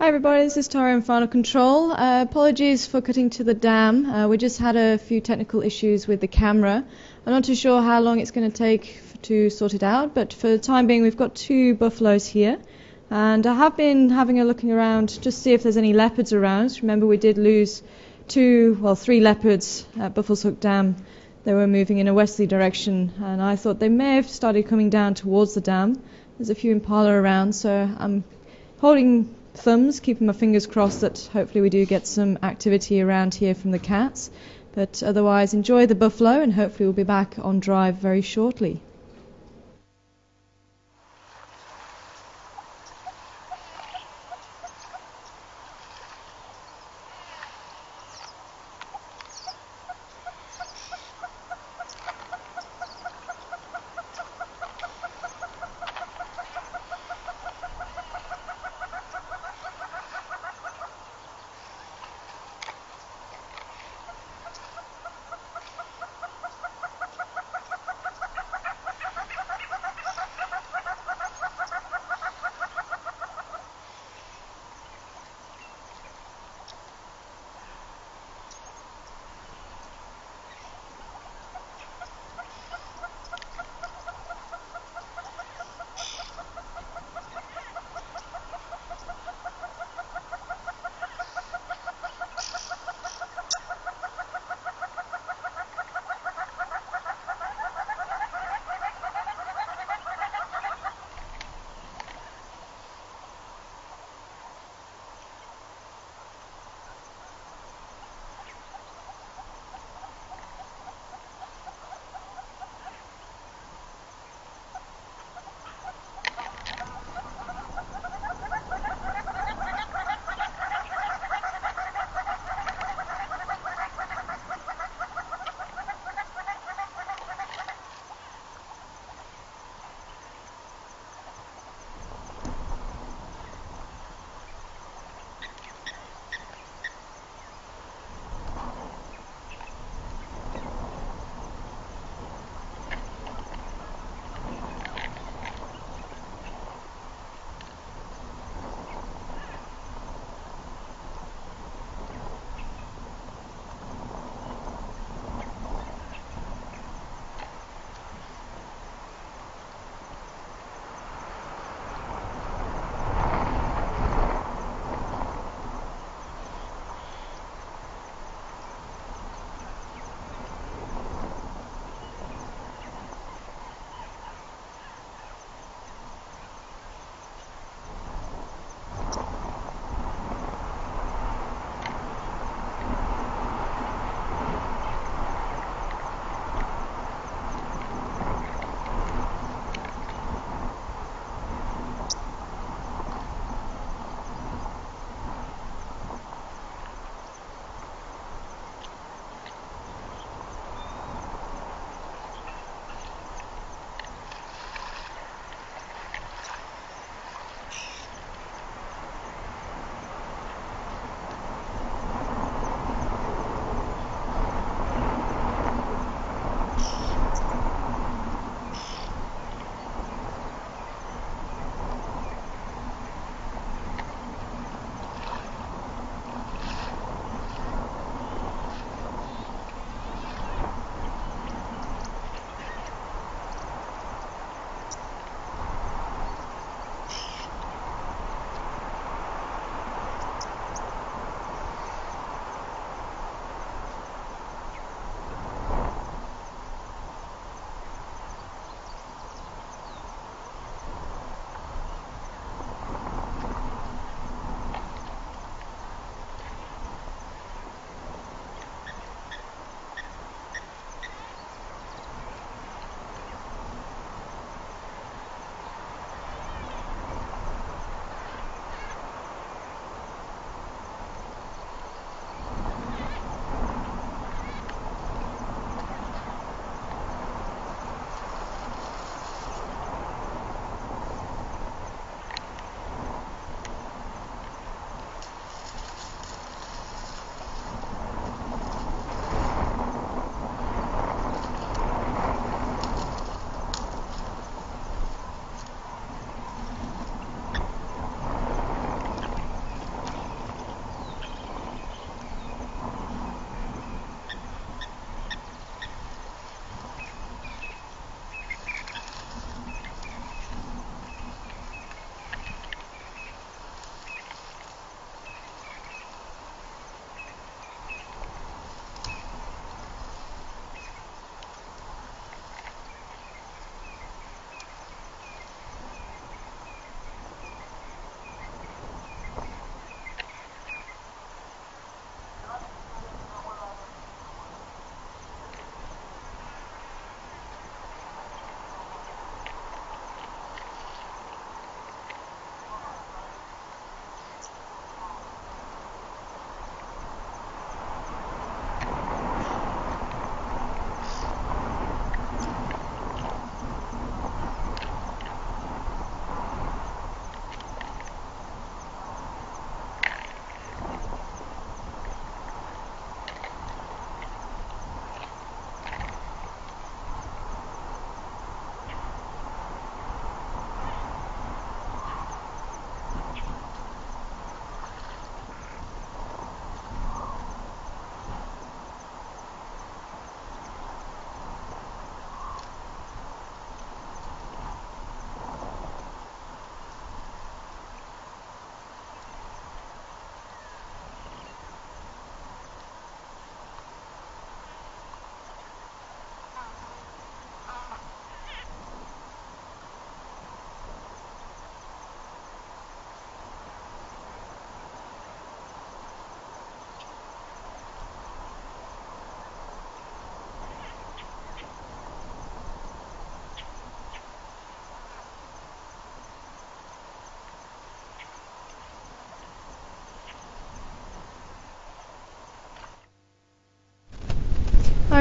Hi everybody, this is Tara in Final Control. Apologies for cutting to the dam. We just had a few technical issues with the camera. I'm not too sure how long it's going to take to sort it out, but for the time being we've got 2 buffaloes here. And I have been having a looking around just to see if there's any leopards around. Remember, we did lose 3 leopards at Buffalo's Hook Dam. They were moving in a westerly direction, and I thought they may have started coming down towards the dam. There's a few impala around, so I'm holding thumbs, keeping my fingers crossed that hopefully we do get some activity around here from the cats. But otherwise, enjoy the buffalo, and hopefully we'll be back on drive very shortly.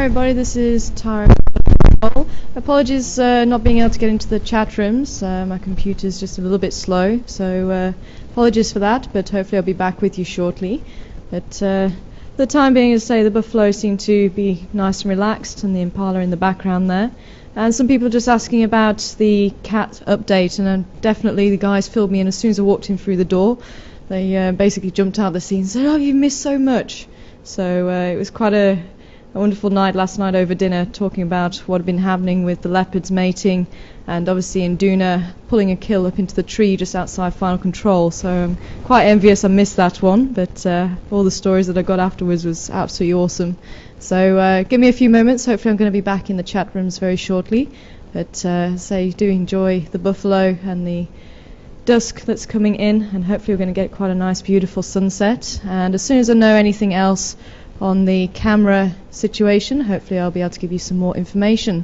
Hi everybody, this is Tara. Apologies not being able to get into the chat rooms. My computer's just a little bit slow, so apologies for that, but hopefully I'll be back with you shortly. But for the time being, as I say, the buffalo seem to be nice and relaxed, and the impala in the background there. And some people are just asking about the cat update, and definitely the guys filled me in as soon as I walked in through the door. They basically jumped out of the scene and said, "Oh, you've missed so much." So it was quite a wonderful night last night over dinner, talking about what had been happening with the leopards mating, and obviously in Duna pulling a kill up into the tree just outside Final Control. So I'm quite envious I missed that one, but all the stories that I got afterwards was absolutely awesome. So give me a few moments, hopefully I'm going to be back in the chat rooms very shortly. But say, do enjoy the buffalo and the dusk that's coming in, and hopefully we're going to get quite a nice beautiful sunset. And as soon as I know anything else on the camera situation, hopefully I'll be able to give you some more information.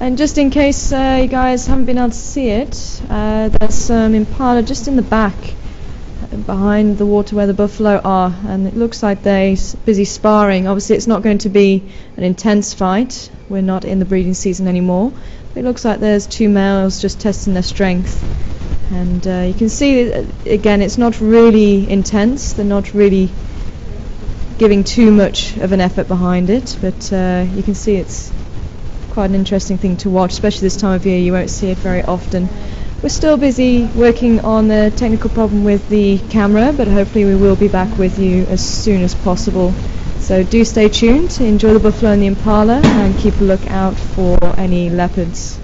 And just in case you guys haven't been able to see it, there's some impala just in the back, behind the water where the buffalo are, and it looks like they're busy sparring. Obviously it's not going to be an intense fight, we're not in the breeding season anymore, but it looks like there's two males just testing their strength. And you can see, again, it's not really intense, they're not really giving too much of an effort behind it, but you can see it's quite an interesting thing to watch, especially this time of year. You won't see it very often. We're still busy working on the technical problem with the camera, but hopefully we will be back with you as soon as possible. So do stay tuned, enjoy the buffalo and the impala, and keep a look out for any leopards.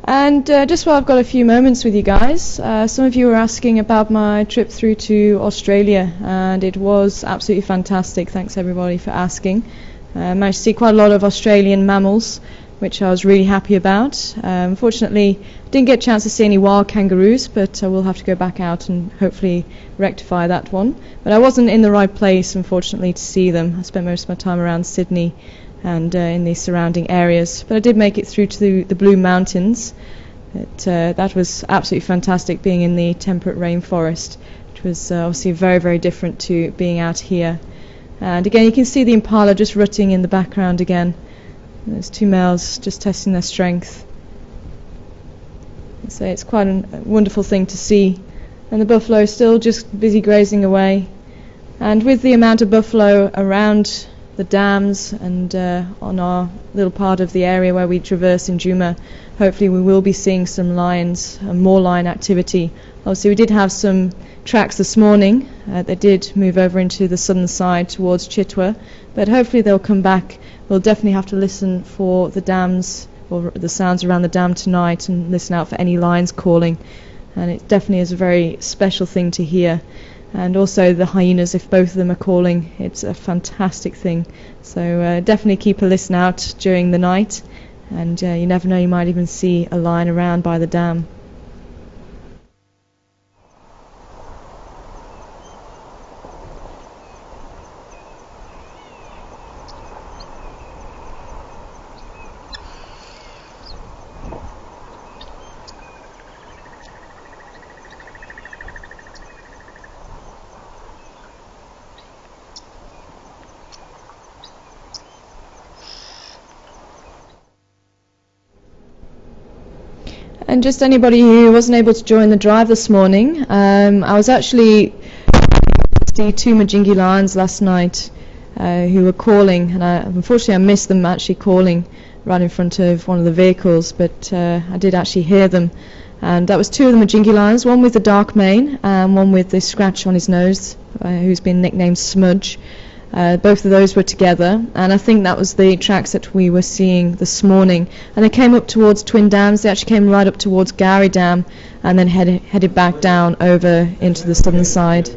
And just while I've got a few moments with you guys, some of you were asking about my trip through to Australia, and it was absolutely fantastic. Thanks everybody for asking. Managed to see quite a lot of Australian mammals, which I was really happy about. Unfortunately, didn't get a chance to see any wild kangaroos, but I will have to go back out and hopefully rectify that one. But I wasn't in the right place, unfortunately, to see them. I spent most of my time around Sydney and in the surrounding areas, but I did make it through to the Blue Mountains. That was absolutely fantastic, being in the temperate rainforest, which was obviously very, very different to being out here. And again, you can see the impala just rutting in the background again. There's two males just testing their strength. So it's quite a wonderful thing to see. And the buffalo still just busy grazing away. And with the amount of buffalo around the dams and on our little part of the area where we traverse in Juma, hopefully we will be seeing some lions and more lion activity. Obviously we did have some tracks this morning. They did move over into the southern side towards Chitwa, but hopefully they'll come back. We'll definitely have to listen for the dams or the sounds around the dam tonight and listen out for any lions calling, and it definitely is a very special thing to hear. And also the hyenas, if both of them are calling, it's a fantastic thing. So definitely keep a listen out during the night, and you never know, you might even see a lion around by the dam. And just anybody who wasn't able to join the drive this morning, I was actually see two Majingi lions last night who were calling, and unfortunately I missed them actually calling right in front of one of the vehicles, but I did actually hear them. And that was two of the Majingi lions, one with the dark mane and one with the scratch on his nose, who's been nicknamed Smudge. Both of those were together, and I think that was the tracks that we were seeing this morning. And they came up towards Twin Dams. They actually came right up towards Gowrie Dam and then headed back down over into the southern side.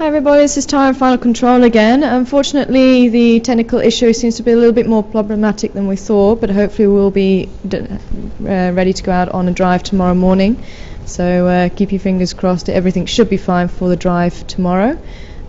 Hi everybody, this is Tara in Final Control again. Unfortunately, the technical issue seems to be a little bit more problematic than we thought, but hopefully we'll be ready to go out on a drive tomorrow morning. So keep your fingers crossed that everything should be fine for the drive tomorrow.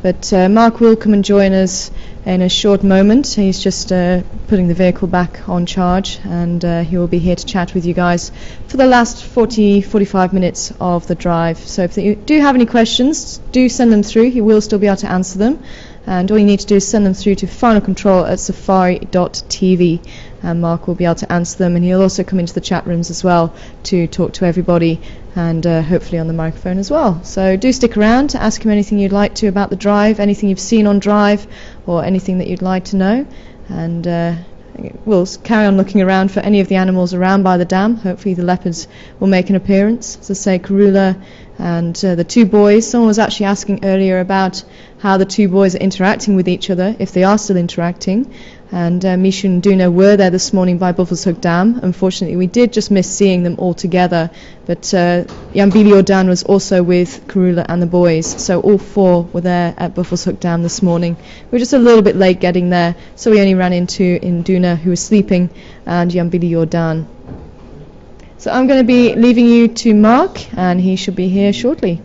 But Mark will come and join us in a short moment. He's just putting the vehicle back on charge, and he will be here to chat with you guys for the last 45 minutes of the drive. So if you do have any questions, do send them through. He will still be able to answer them. And all you need to do is send them through to finalcontrol@safari.tv, and Mark will be able to answer them. And he'll also come into the chat rooms as well to talk to everybody, and hopefully on the microphone as well. So do stick around to ask him anything you'd like to about the drive, anything you've seen on drive, or anything that you'd like to know. And we'll carry on looking around for any of the animals around by the dam. Hopefully the leopards will make an appearance. As I say, Karula and the two boys. Someone was actually asking earlier about how the two boys are interacting with each other, if they are still interacting. And Mishu and Duna were there this morning by Buffalo's Hook Dam. Unfortunately, we did just miss seeing them all together. But Yambilio Dan was also with Karula and the boys. So all four were there at Buffalo's Hook Dam this morning. We were just a little bit late getting there, so we only ran into Induna, who was sleeping, and Yambilio Dan. So I'm going to be leaving you to Mark, and he should be here shortly.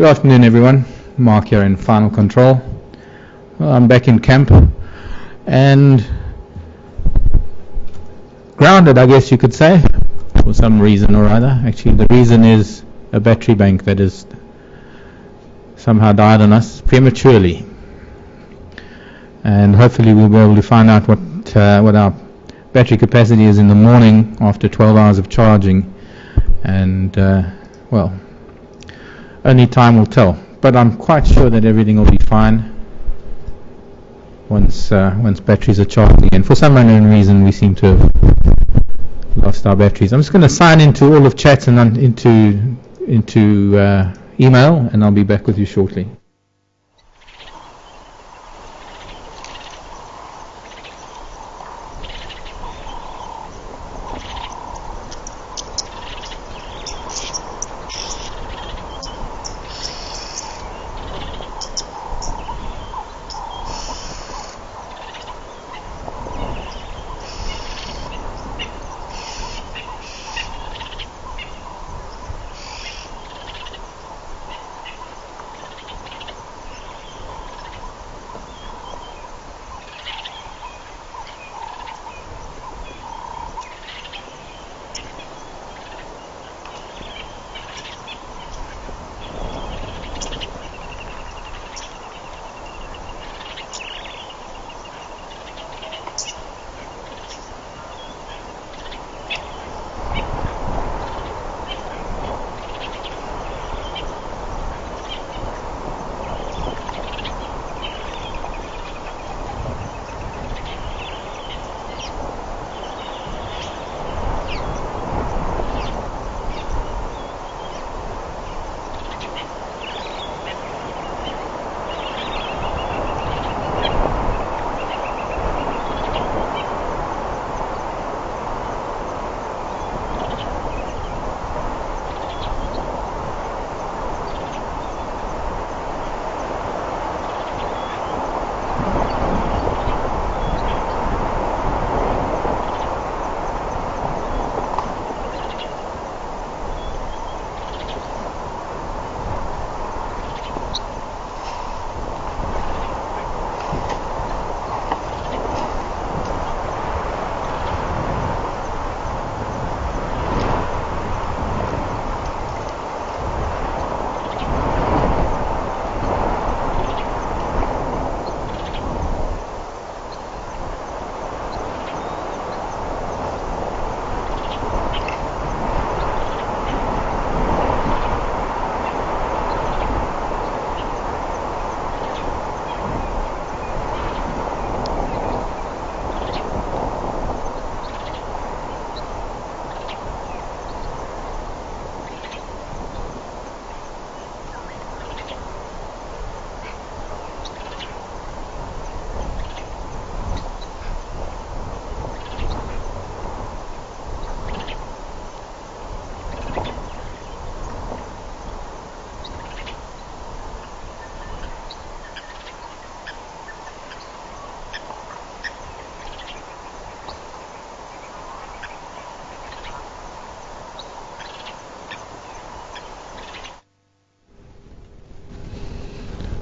Good afternoon, everyone. Mark here in Final Control. Well, I'm back in camp and grounded, I guess you could say, for some reason or other. Actually, the reason is a battery bank that has somehow died on us prematurely. And hopefully we'll be able to find out what our battery capacity is in the morning after 12 hours of charging. And, well, only time will tell. But I'm quite sure that everything will be fine once batteries are charged again. For some unknown reason, we seem to have lost our batteries. I'm just going to sign into all of chats and into email, and I'll be back with you shortly.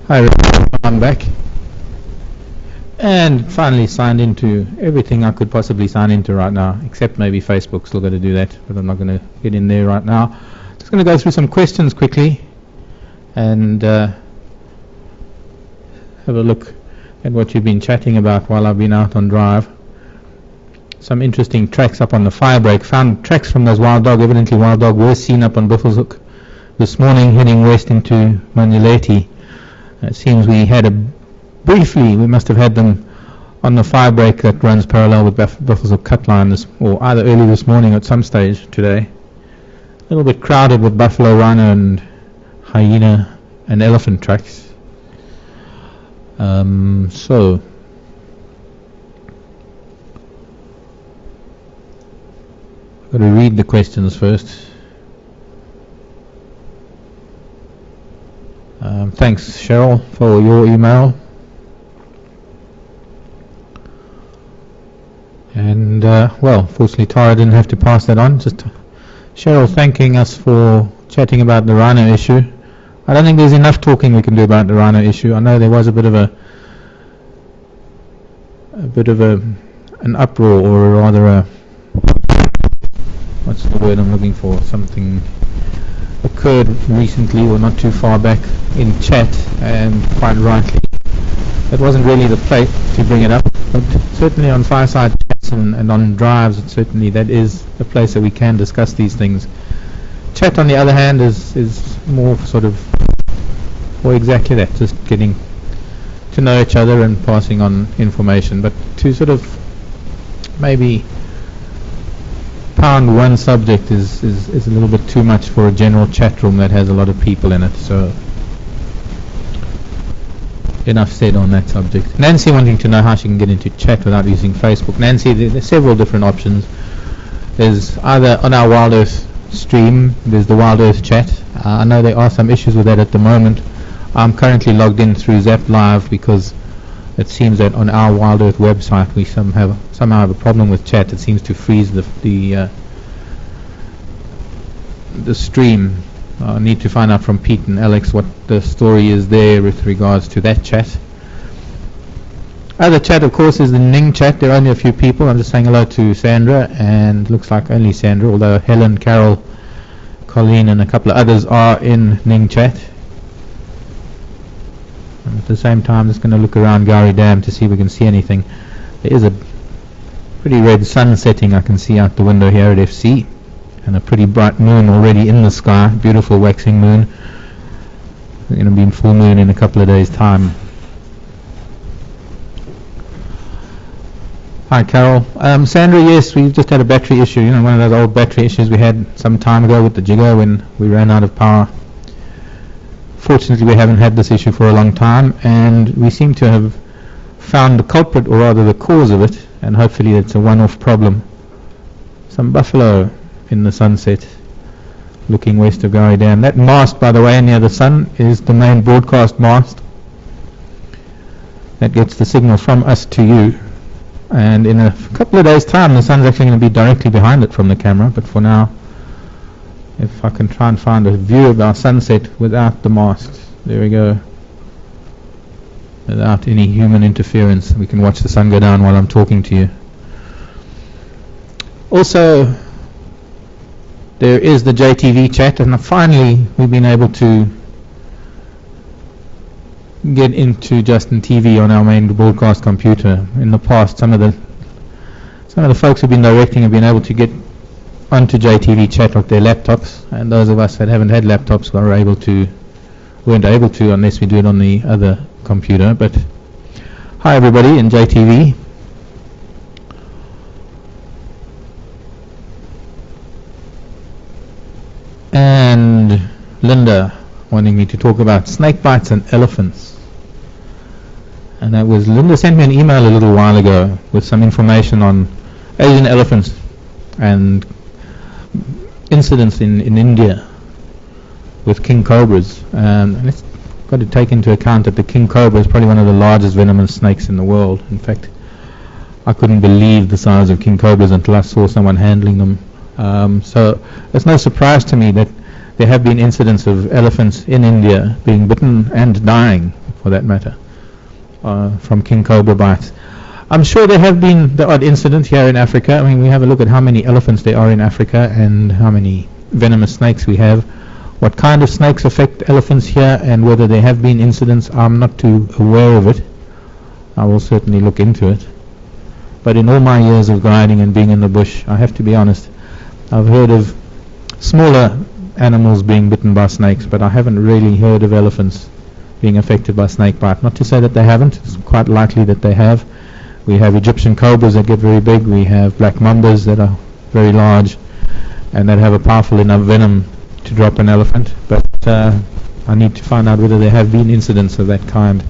Hi, I'm back and finally signed into everything I could possibly sign into right now, except maybe Facebook. Still got to do that, but I'm not going to get in there right now. Just going to go through some questions quickly and have a look at what you've been chatting about while I've been out on drive. Some interesting tracks up on the firebreak. Found tracks from those wild dog. Evidently wild dog were seen up on Buffelshoek this morning heading west into Manuleti. It seems we had we must have had them on the firebreak that runs parallel with Buffelshoek cut line, or either early this morning or at some stage today. A little bit crowded with buffalo, rhino and hyena and elephant tracks. So I've got to read the questions first. Thanks, Cheryl, for your email. And, well, fortunately Tara didn't have to pass that on. Just Cheryl thanking us for chatting about the rhino issue. I don't think there's enough talking we can do about the rhino issue. I know there was a bit of an uproar, or rather a, what's the word I'm looking for? Something occurred recently, or not too far back, in chat, and quite rightly. It wasn't really the place to bring it up, but certainly on fireside chats and on drives, certainly that is the place that we can discuss these things. Chat, on the other hand, is more sort of, or exactly that, just getting to know each other and passing on information. But to sort of maybe pound one subject is a little bit too much for a general chat room that has a lot of people in it. So enough said on that subject. Nancy wanting to know how she can get into chat without using Facebook. Nancy, there's several different options. There's either on our Wild Earth stream, there's the Wild Earth chat. I know there are some issues with that at the moment. I'm currently logged in through Zap Live because it seems that on our Wild Earth website we somehow have a problem with chat. It seems to freeze the stream. I need to find out from Pete and Alex what the story is there with regards to that chat. Other chat, of course, is the Ning chat. There are only a few people. I'm just saying hello to Sandra, and looks like only Sandra, although Helen, Carol, Colleen and a couple of others are in Ning chat. And at the same time, just going to look around Gowrie Dam to see if we can see anything. There is a pretty red sun setting I can see out the window here at FC, and a pretty bright moon already in the sky, beautiful waxing moon. We're going to be in full moon in a couple of days' time. Hi Carol. Sandra, yes, we've just had a battery issue, one of those old battery issues we had some time ago with the jigger when we ran out of power. Fortunately we haven't had this issue for a long time, and we seem to have found the culprit, or rather the cause of it, and hopefully it's a one-off problem. Some buffalo in the sunset looking west of Gowrie Dam. That mast, by the way, near the sun is the main broadcast mast that gets the signal from us to you. And in a couple of days' time, the sun's actually going to be directly behind it from the camera. But for now, if I can try and find a view of our sunset without the mast, there we go. Without any human interference, we can watch the sun go down while I'm talking to you. Also, there is the JTV chat, and finally we've been able to get into Justin TV on our main broadcast computer. In the past, some of the folks who've been directing have been able to get onto JTV chat with their laptops, and those of us that haven't had laptops weren't able to unless we do it on the other computer. But hi everybody in JTV. And Linda wanting me to talk about snake bites and elephants. And that was, Linda sent me an email a little while ago with some information on Asian elephants and incidents in India with king cobras. And it's got to take into account that the king cobra is probably one of the largest venomous snakes in the world. In fact, I couldn't believe the size of king cobras until I saw someone handling them. So it's no surprise to me that there have been incidents of elephants in India being bitten and dying, for that matter, from king cobra bites. I'm sure there have been the odd incident here in Africa. I mean, we have a look at how many elephants there are in Africa and how many venomous snakes we have. What kind of snakes affect elephants here and whether there have been incidents, I'm not too aware of it. I will certainly look into it. But in all my years of guiding and being in the bush, I have to be honest, I've heard of smaller animals being bitten by snakes, but I haven't really heard of elephants being affected by snake bite. Not to say that they haven't, it's quite likely that they have. We have Egyptian cobras that get very big, we have black mambas that are very large and that have a powerful enough venom to drop an elephant, but I need to find out whether there have been incidents of that kind.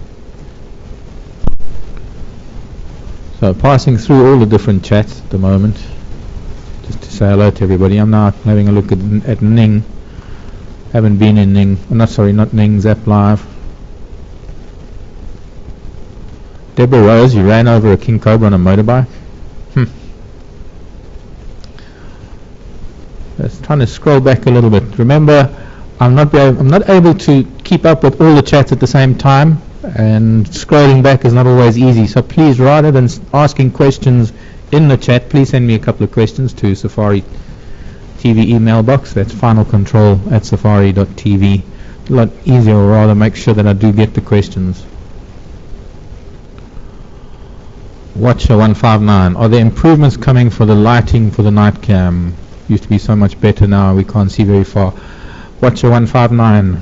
So passing through all the different chats at the moment, just to say hello to everybody. I'm now having a look at Ning. Haven't been in Ning, not Ning, Zap Live. Deborah Rose, you ran over a king cobra on a motorbike? Just trying to scroll back a little bit. Remember, I'm not able to keep up with all the chats at the same time, and scrolling back is not always easy. So please, rather than asking questions in the chat, please send me a couple of questions to Safari TV email box. That's finalcontrol@safari.tv. A lot easier, or rather make sure that I do get the questions. Watcher 159, are there improvements coming for the lighting for the night cam? Used to be so much better, now we can't see very far. Watcher 159.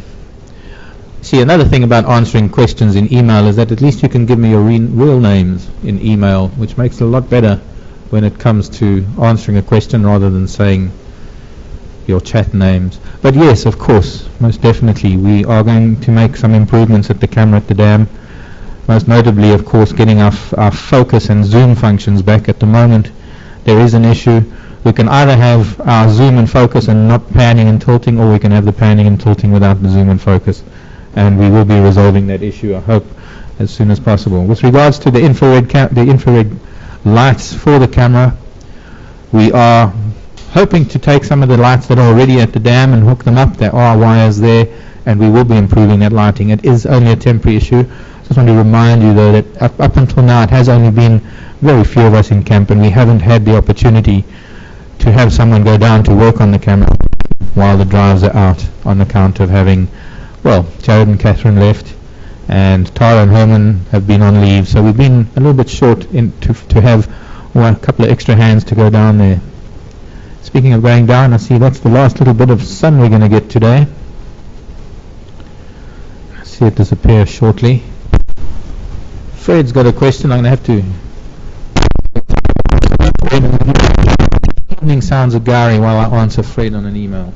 See, another thing about answering questions in email is that at least you can give me your real names in email, which makes it a lot better when it comes to answering a question rather than saying your chat names. But yes, of course, most definitely, we are going to make some improvements at the camera at the dam. Most notably, of course, getting our focus and zoom functions back. At the moment, there is an issue. We can either have our zoom and focus and not panning and tilting, or we can have the panning and tilting without the zoom and focus. And we will be resolving that issue, I hope, as soon as possible. With regards to the infrared lights for the camera, we are hoping to take some of the lights that are already at the dam and hook them up. There are wires there, and we will be improving that lighting. It is only a temporary issue. Just want to remind you, though, that up until now it has only been very few of us in camp, and we haven't had the opportunity to have someone go down to work on the camera while the drives are out, on account of having, well, Jared and Catherine left, and Tara and Herman have been on leave, so we've been a little bit short to have a couple of extra hands to go down there. Speaking of going down, I see that's the last little bit of sun we're going to get today. I see it disappear shortly. Fred's got a question. I'm going to have to... Evening sounds of Gary while I answer Fred on an email.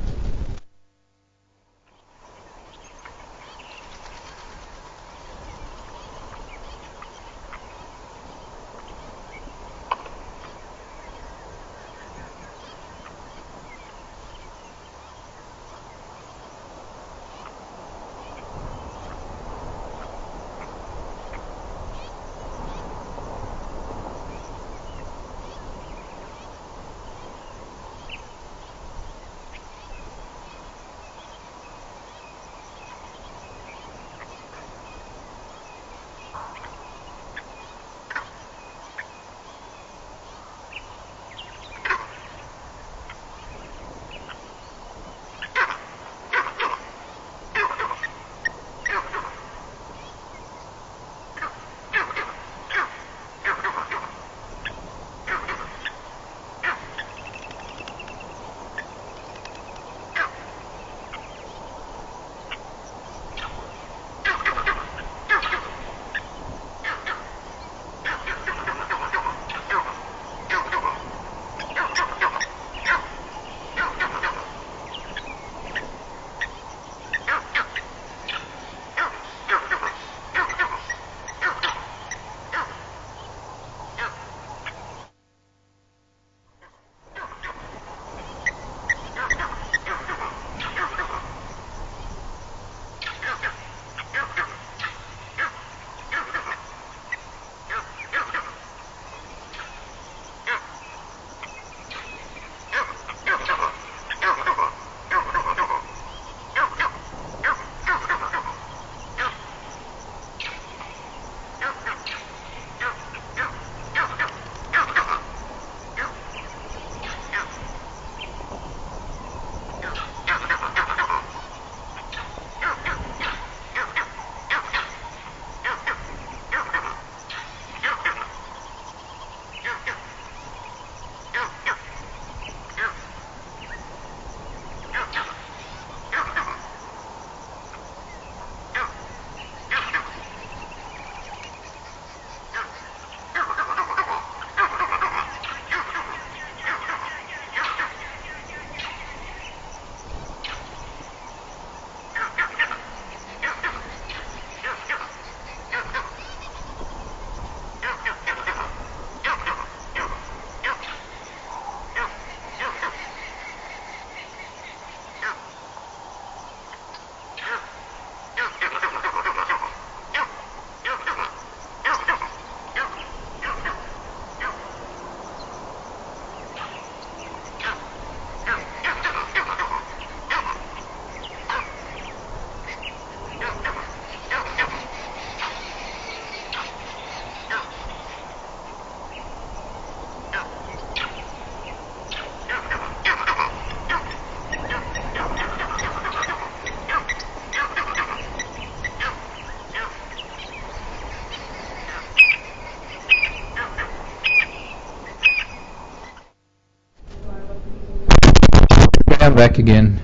I'm back again.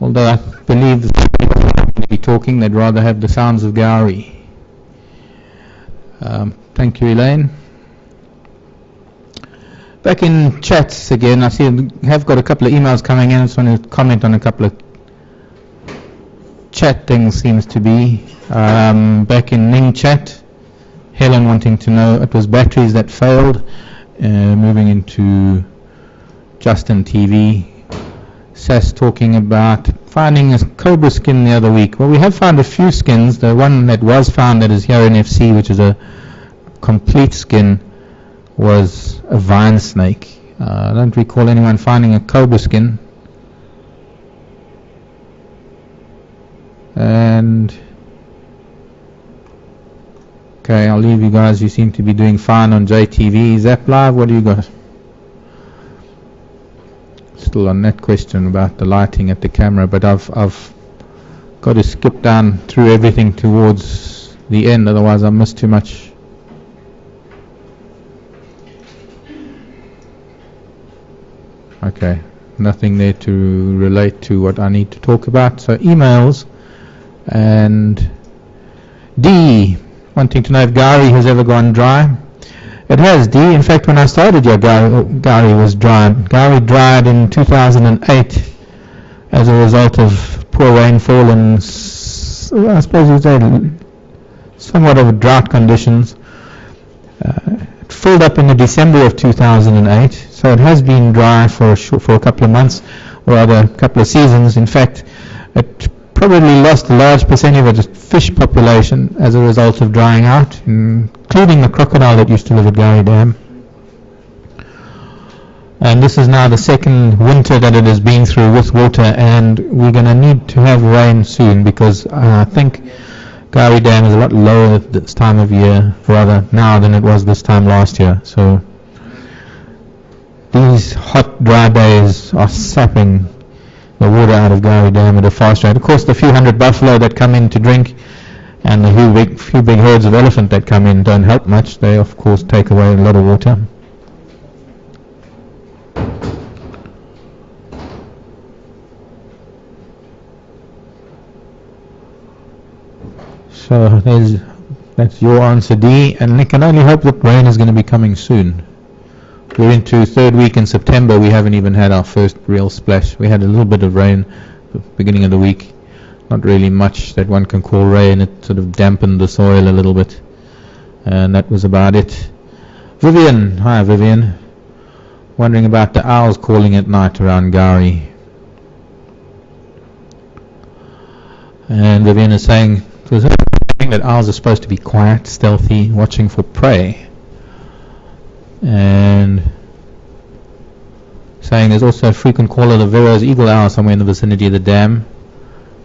Although I believe the people are not going to be talking, they'd rather have the sounds of Gowrie. Thank you, Elaine. Back in chats again, I see I have got a couple of emails coming in. I just want to comment on a couple of chat things, seems to be. Back in Ning chat, Helen wanting to know it was batteries that failed. Moving into Justin TV, SAST talking about finding a cobra skin the other week. Well, we have found a few skins. The one that was found that is here in FC, which is a complete skin, was a vine snake. I don't recall anyone finding a cobra skin. And okay, I'll leave you guys. You seem to be doing fine on JTV. Zap Live, what do you got? Still on that question about the lighting at the camera, but I've got to skip down through everything towards the end, otherwise I miss too much. Okay, nothing there to relate to what I need to talk about. So emails, and D wanting to know if Gowrie has ever gone dry. It has, D. In fact, when I started here, Gowrie was dry. Gowrie dried in 2008 as a result of poor rainfall and I suppose you'd say somewhat of drought conditions. It filled up in the December of 2008, so it has been dry for a couple of months, or rather a couple of seasons. In fact, it probably lost a large percentage of its fish population as a result of drying out, including the crocodile that used to live at Gowrie Dam. And this is now the second winter that it has been through with water, and we're going to need to have rain soon, because I think Gowrie Dam is a lot lower at this time of year, rather now, than it was this time last year. So these hot, dry days are sapping the water out of Gowrie Dam at a fast rate. Of course, the few hundred buffalo that come in to drink and the few big herds of elephant that come in don't help much. They, of course, take away a lot of water. So that's your answer, D. And I can only hope that rain is going to be coming soon. We're into third week in September. We haven't even had our first real splash. We had a little bit of rain at the beginning of the week. Not really much that one can call rain. It sort of dampened the soil a little bit. And that was about it. Vivian. Hi, Vivian. Wondering about the owls calling at night around Gowrie. And Vivian is saying that owls are supposed to be quiet, stealthy, watching for prey. And saying there's also a frequent caller, the Vero's eagle owl, somewhere in the vicinity of the dam.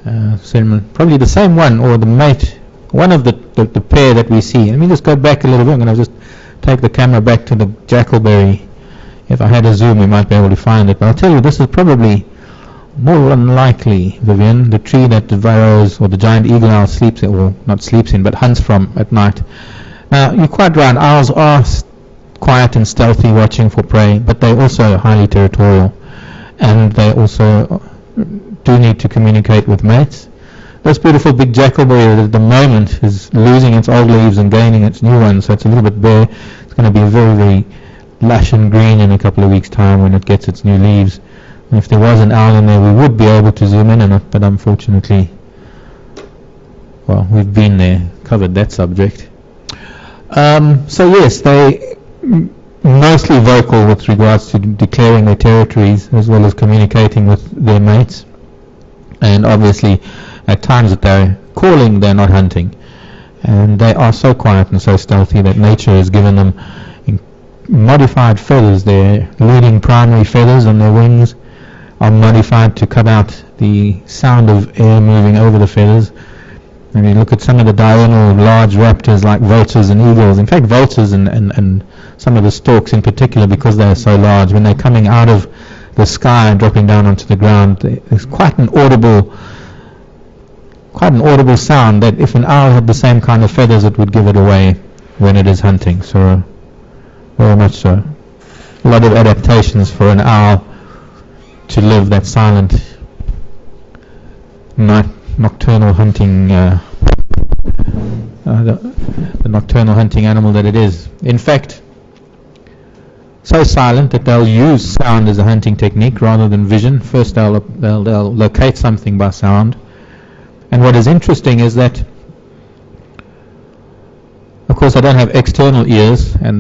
Probably the same one, or the mate, one of the pair that we see. Let me just go back a little bit. I'm going to just take the camera back to the jackalberry. If I had a zoom, we might be able to find it. But I'll tell you, this is probably more unlikely, Vivian, the tree that the Vero's, or the giant eagle owl sleeps in, or not sleeps in, but hunts from at night. Now, you're quite right, owls are quiet and stealthy, watching for prey, but they're also highly territorial, and they also do need to communicate with mates. This beautiful big jackalberry at the moment is losing its old leaves and gaining its new ones, so it's a little bit bare. It's going to be very, very lush and green in a couple of weeks' time when it gets its new leaves. And if there was an owl in there, we would be able to zoom in on it, but unfortunately, well, we've been there, covered that subject. So yes, they mostly vocal with regards to declaring their territories as well as communicating with their mates, and obviously at times that they're calling, they're not hunting, and they are so quiet and so stealthy that nature has given them modified feathers. Their leading primary feathers on their wings are modified to cut out the sound of air moving over the feathers. When you look at some of the diurnal large raptors like vultures and eagles, in fact vultures and some of the storks in particular, because they are so large, when they're coming out of the sky and dropping down onto the ground, there's quite an audible sound that if an owl had the same kind of feathers, it would give it away when it is hunting. So very much so. A lot of adaptations for an owl to live that silent nocturnal hunting, the nocturnal hunting animal that it is. In fact, so silent that they'll use sound as a hunting technique rather than vision. First they'll locate something by sound. And what is interesting is that, of course, they don't have external ears, and